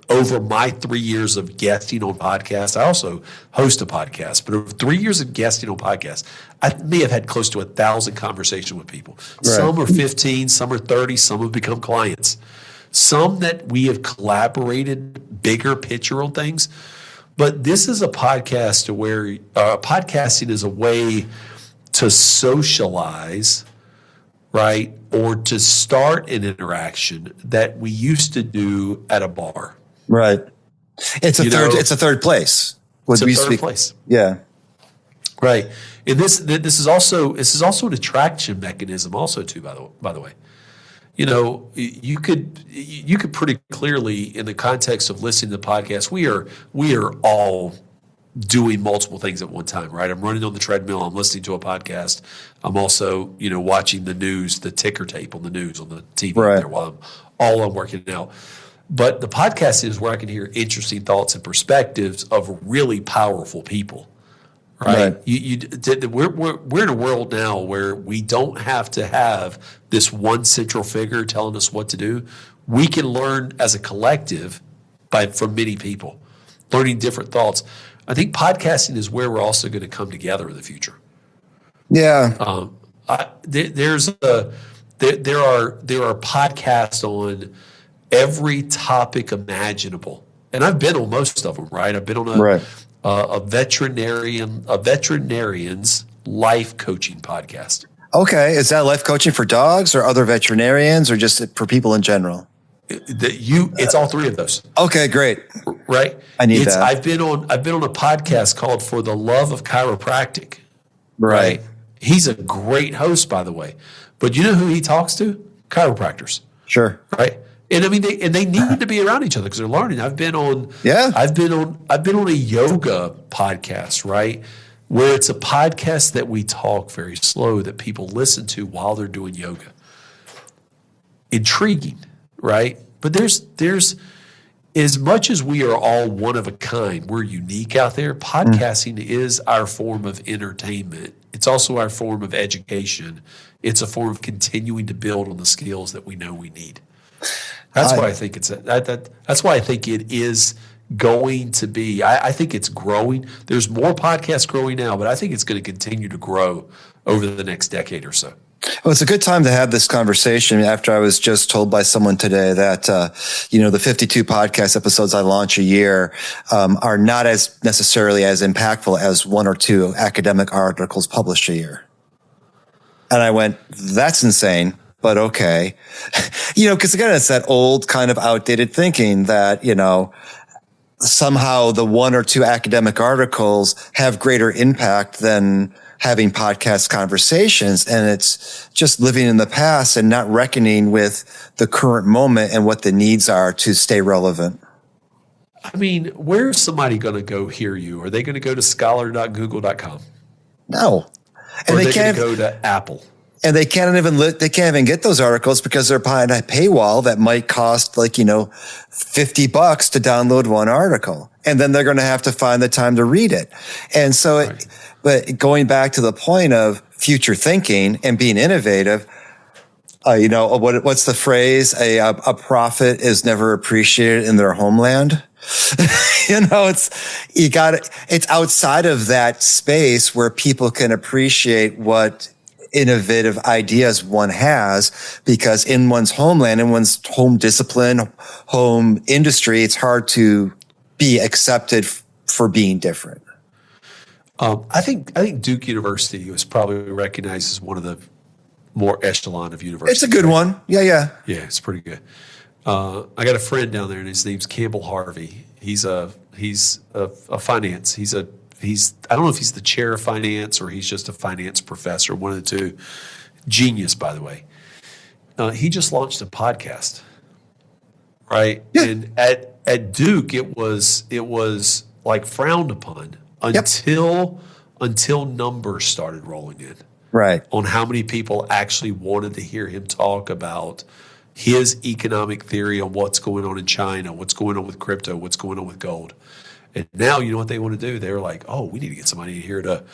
over my 3 years of guesting on podcasts. I also host a podcast, but over 3 years of guesting on podcasts, I may have had close to 1,000 conversations with people. Right. Some are 15, some are 30, some have become clients. Some that we have collaborated bigger picture on things. But this is a podcast to where podcasting is a way to socialize, right? Or to start an interaction that we used to do at a bar. Right. It's a third place. It's a third place. Yeah. Right. And this is also an attraction mechanism also too, by the way. You know, you could pretty clearly, in the context of listening to the podcast, we are all doing multiple things at one time, right? I'm running on the treadmill, I'm listening to a podcast. I'm also, watching the news, the ticker tape on the news on the TV there while I'm working out. But the podcast is where I can hear interesting thoughts and perspectives of really powerful people. Right. We're in a world now where we don't have to have this one central figure telling us what to do. We can learn as a collective from many people, learning different thoughts. I think podcasting is where we're also going to come together in the future. Yeah. There are podcasts on every topic imaginable, and I've been on most of them. Right. I've been on a veterinarian's life coaching podcast. Okay. Is that life coaching for dogs or other veterinarians or just for people in general? It's all three of those. Okay, great. Right? I need that. I've been on a podcast called For the Love of Chiropractic. Right. He's a great host, by the way. But you know who he talks to? Chiropractors. Sure. Right? And I mean, they need to be around each other because they're learning. I've been on a yoga podcast, right? Where it's a podcast that we talk very slow that people listen to while they're doing yoga. Intriguing, right? But there's as much as we are all one of a kind, we're unique out there. Podcasting is our form of entertainment. It's also our form of education. It's a form of continuing to build on the skills that we know we need. That's why I think that's why I think it is going to be. I think it's growing. There's more podcasts growing now, but I think it's going to continue to grow over the next decade or so. Well, it's a good time to have this conversation after I was just told by someone today that, the 52 podcast episodes I launch a year are not as necessarily as impactful as one or two academic articles published a year. And I went, that's insane. But okay, because again, it's that old kind of outdated thinking that, somehow the one or two academic articles have greater impact than having podcast conversations. And it's just living in the past and not reckoning with the current moment and what the needs are to stay relevant. I mean, where's somebody going to go hear you? Are they going to go to scholar.google.com? No. And or are they going to go to Apple? And they can't even get those articles because they're behind a paywall that might cost $50 to download one article. And then they're going to have to find the time to read it. And so but going back to the point of future thinking and being innovative, what's the phrase? A prophet is never appreciated in their homeland. It's outside of that space where people can appreciate what innovative ideas one has, because in one's homeland, in one's home discipline, home industry, it's hard to be accepted for being different. I think Duke University was probably recognized as one of the more echelon of universities. It's a good one. Yeah, it's pretty good. I got a friend down there, and his name's Campbell Harvey. He's a finance. I don't know if he's the chair of finance or he's just a finance professor, one of the two. Genius, by the way. He just launched a podcast, right? Yeah. And at Duke, it was like frowned upon until numbers started rolling in. Right. On how many people actually wanted to hear him talk about his economic theory on what's going on in China, what's going on with crypto, what's going on with gold. And now, you know what they want to do? They're like, oh, we need to get somebody in here to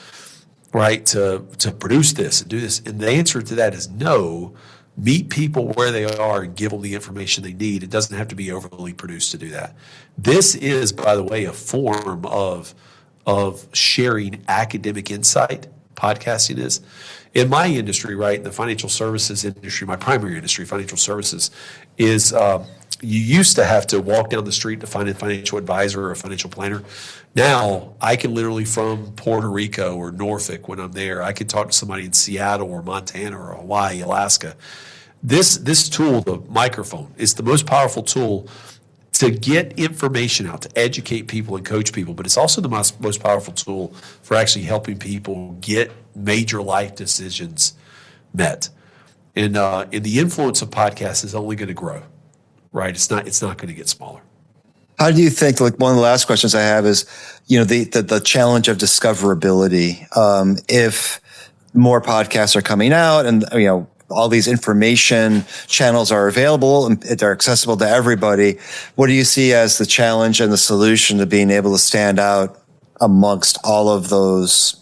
produce this and do this. And the answer to that is no, meet people where they are and give them the information they need. It doesn't have to be overly produced to do that. This is, by the way, a form of sharing academic insight. Podcasting is. In my industry, right, the financial services industry, my primary industry, financial services, is you used to have to walk down the street to find a financial advisor or a financial planner. Now, I can literally, from Puerto Rico or Norfolk when I'm there, I can talk to somebody in Seattle or Montana or Hawaii, Alaska. This tool, the microphone, is the most powerful tool to get information out, to educate people and coach people, but it's also the most powerful tool for actually helping people get major life decisions met. And the influence of podcasts is only going to grow, right? It's not going to get smaller. How do you think, like one of the last questions I have is, the challenge of discoverability. If more podcasts are coming out and, all these information channels are available and they're accessible to everybody, what do you see as the challenge and the solution to being able to stand out amongst all of those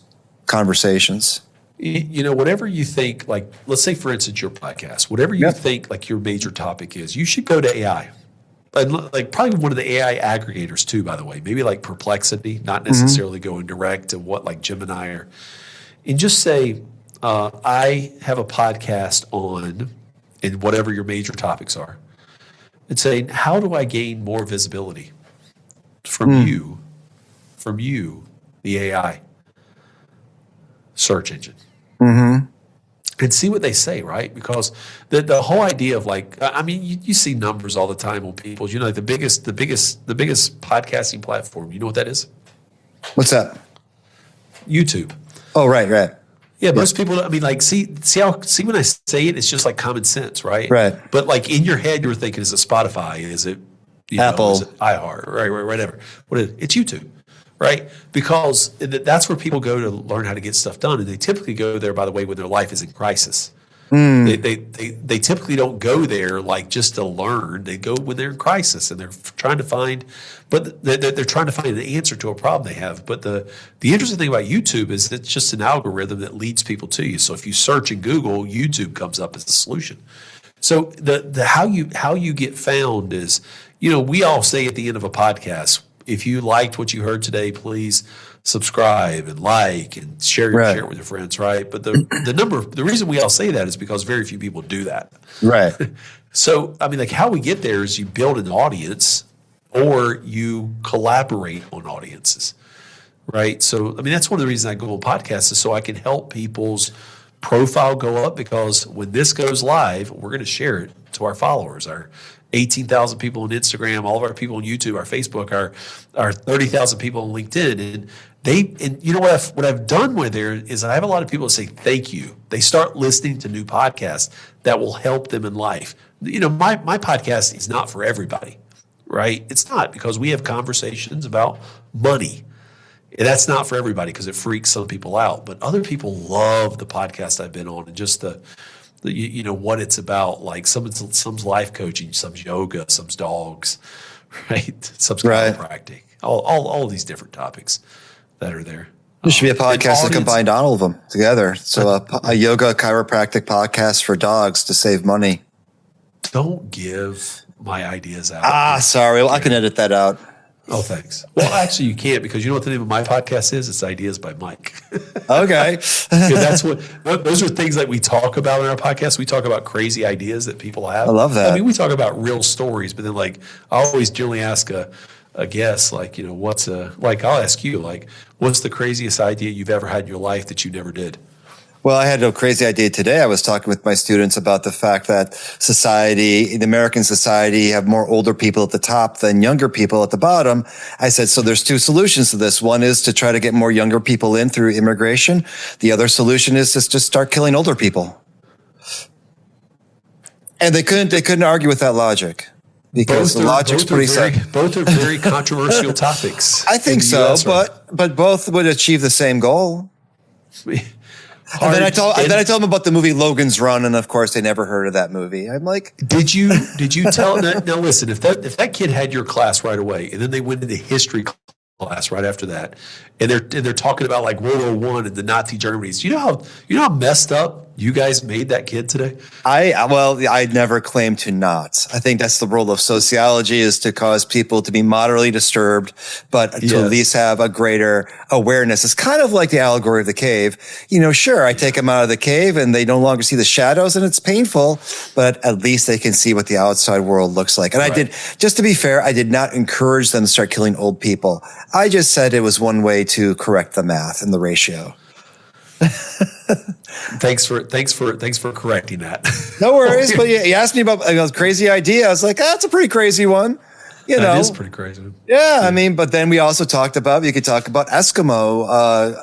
conversations? Whatever you think, like, let's say, for instance, your podcast, whatever you think like your major topic is, you should go to AI. And like probably one of the AI aggregators too, by the way, maybe like Perplexity, not necessarily going direct to what like Gemini and just say, I have a podcast on, and whatever your major topics are, and saying, how do I gain more visibility from you, the AI search engine? And see what they say, right? Because the whole idea of like, you see numbers all the time on people. Like the biggest podcasting platform. You know what that is? What's that? YouTube. Oh, right. Yeah, most people. See when I say it, it's just like common sense, right? Right. But like in your head, you're thinking, is it Spotify? Is it Apple? Is it iHeart? Right, whatever. It's YouTube, right? Because that's where people go to learn how to get stuff done, and they typically go there, by the way, when their life is in crisis. They typically don't go there like just to learn. They go when they're in crisis and they're trying to find, but they're trying to find an answer to a problem they have. But the interesting thing about YouTube is it's just an algorithm that leads people to you. So if you search in Google, YouTube comes up as the solution. So the how you get found is, we all say at the end of a podcast, if you liked what you heard today, please subscribe and like and share it with your friends, right? But the reason we all say that is because very few people do that. Right. So, how we get there is you build an audience or you collaborate on audiences, right? So, that's one of the reasons I go on podcasts is so I can help people's profile go up, because when this goes live, we're going to share it to our followers, our 18,000 people on Instagram, all of our people on YouTube, our Facebook, our 30,000 people on LinkedIn. And what I've done with there is I have a lot of people that say thank you. They start listening to new podcasts that will help them in life. My podcast is not for everybody, right? It's not, because we have conversations about money. And that's not for everybody because it freaks some people out. But other people love the podcast I've been on, and just the what it's about. Like some's life coaching, some's yoga, some's dogs, right? Some's chiropractic. All these different topics that are there. There should be a podcast that combined all of them together. So a yoga chiropractic podcast for dogs to save money. Don't give my ideas out. Sorry. Well, I can edit that out. Oh, thanks. Well, actually, you can't, because you know what the name of my podcast is? It's Ideas by Mike. Okay. Those are things that we talk about in our podcast. We talk about crazy ideas that people have. I love that. We talk about real stories, but then I always generally ask a guest, I'll ask you, what's the craziest idea you've ever had in your life that you never did? Well, I had a crazy idea today. I was talking with my students about the fact that the American society, have more older people at the top than younger people at the bottom. I said, so there's two solutions to this. One is to try to get more younger people in through immigration. The other solution is to just start killing older people. And they couldn't argue with that logic. Because the logic's pretty simple. Both are very controversial topics. I think so, but both would achieve the same goal. And then I told them about the movie Logan's Run, and of course they never heard of that movie. I'm like, did you tell now? Listen, if that kid had your class right away, and then they went into history class right after that, and they're talking about like World War I and the Nazi Germany. You know how messed up You guys made that kid today? I never claim to not. I think that's the role of sociology, is to cause people to be moderately disturbed, but to at least have a greater awareness. It's kind of like the allegory of the cave. Sure, I take them out of the cave and they no longer see the shadows and it's painful, but at least they can see what the outside world looks like. And right. Just to be fair, I did not encourage them to start killing old people. I just said it was one way to correct the math and the ratio. Thanks for correcting that. No worries. But you asked me about a crazy idea. I was like, that's a pretty crazy one. That is pretty crazy. Yeah, I mean, but then we also talked about, you could talk about Eskimo,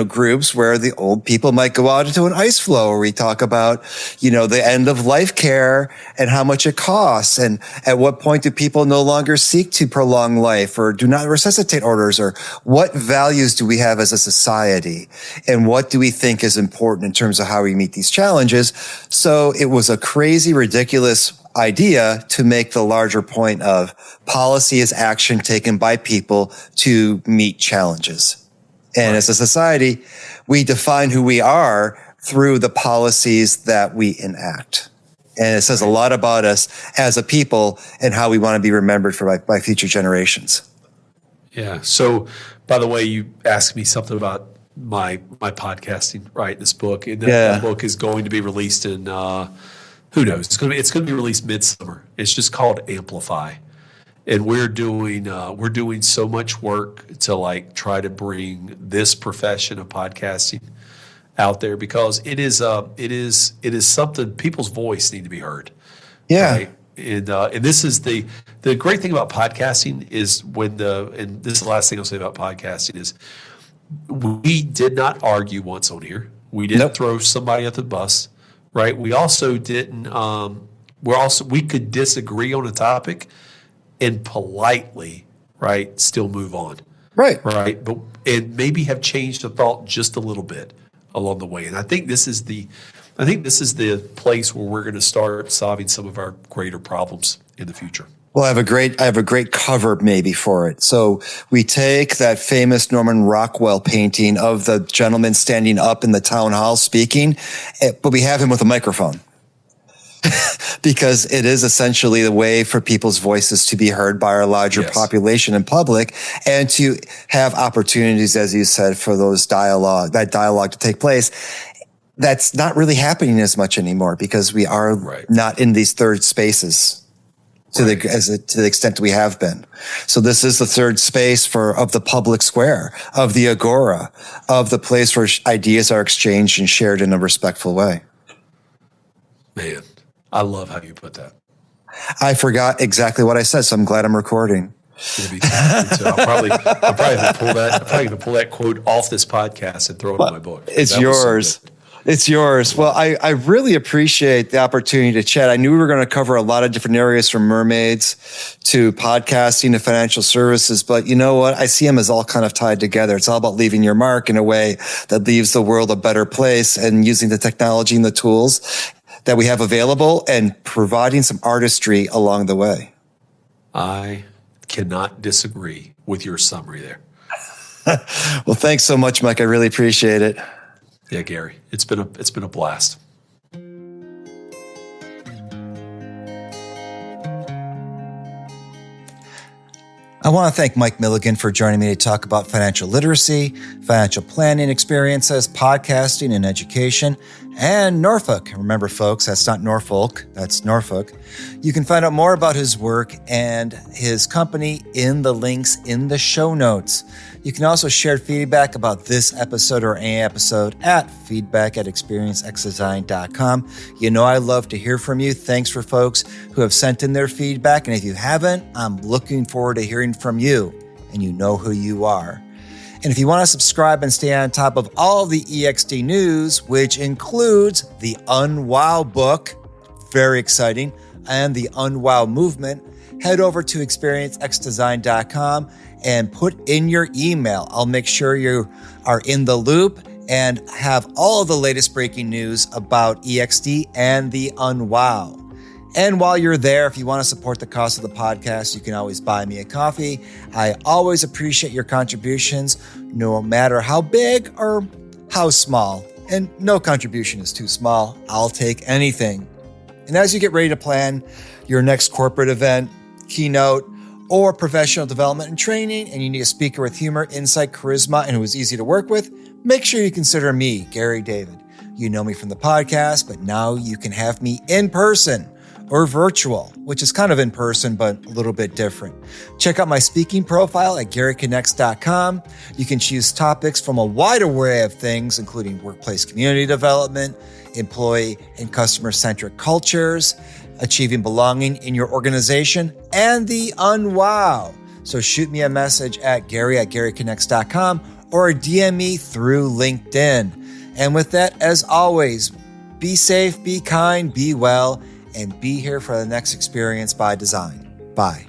groups where the old people might go out into an ice floe, or we talk about, the end of life care and how much it costs. And at what point do people no longer seek to prolong life or do not resuscitate orders, or what values do we have as a society? And what do we think is important in terms of how we meet these challenges? So it was a crazy, ridiculous idea to make the larger point of policy is action taken by people to meet challenges. And as a society, we define who we are through the policies that we enact. And it says a lot about us as a people and how we want to be remembered by future generations. Yeah. So, by the way, you asked me something about my podcasting, right? This book, and that book is going to be released in who knows? It's going to be released midsummer. It's just called Amplify, and we're doing so much work to try to bring this profession of podcasting out there, because it is something people's voice need to be heard. Yeah. Right? And this is the great thing about podcasting is and this is the last thing I'll say about podcasting is we did not argue once on here. We didn't throw somebody at the bus. Right. We also didn't. We could disagree on a topic and politely, right, still move on. Right. Right. And maybe have changed the thought just a little bit along the way. And I think this is the place where we're going to start solving some of our greater problems in the future. Well, I have a great cover maybe for it. So we take that famous Norman Rockwell painting of the gentleman standing up in the town hall speaking, but we have him with a microphone because it is essentially the way for people's voices to be heard by our larger population and public, and to have opportunities, as you said, for that dialogue to take place. That's not really happening as much anymore because we are not in these third spaces. To the extent we have been. So this is the third space of the public square, of the agora, of the place where ideas are exchanged and shared in a respectful way. Man, I love how you put that. I forgot exactly what I said, so I'm glad I'm recording. Me too. I'll probably gonna pull that quote off this podcast and throw it in my book. It's yours. It's yours. Well, I really appreciate the opportunity to chat. I knew we were going to cover a lot of different areas, from mermaids to podcasting to financial services, but you know what? I see them as all kind of tied together. It's all about leaving your mark in a way that leaves the world a better place, and using the technology and the tools that we have available and providing some artistry along the way. I cannot disagree with your summary there. Well, thanks so much, Mike. I really appreciate it. Yeah, Gary, it's been a blast. I want to thank Mike Milligan for joining me to talk about financial literacy, financial planning experiences, podcasting, and education, and Norfolk. Remember, folks, that's not Norfolk, that's Norfolk. You can find out more about his work and his company in the links in the show notes. You can also share feedback about this episode or any episode at feedback@experiencexdesign.com. You know I love to hear from you. Thanks for folks who have sent in their feedback. And if you haven't, I'm looking forward to hearing from you, and you know who you are. And if you want to subscribe and stay on top of all the EXD news, which includes the Unwow book, very exciting, and the Unwow movement, head over to experiencexdesign.com and put in your email. I'll make sure you are in the loop and have all of the latest breaking news about EXD and the Unwow. And while you're there, if you want to support the cost of the podcast, you can always buy me a coffee. I always appreciate your contributions, no matter how big or how small. and no contribution is too small. I'll take anything. And as you get ready to plan your next corporate event, keynote, or professional development and training, and you need a speaker with humor, insight, charisma, and who is easy to work with, make sure you consider me, Gary David. You know me from the podcast, but now you can have me in person or virtual, which is kind of in person, but a little bit different. Check out my speaking profile at garyconnects.com. You can choose topics from a wide array of things, including workplace community development, employee and customer-centric cultures, achieving belonging in your organization, and the unwow. So shoot me a message at gary@garyconnects.com or DM me through LinkedIn. And with that, as always, be safe, be kind, be well, and be here for the next Experience by Design. Bye.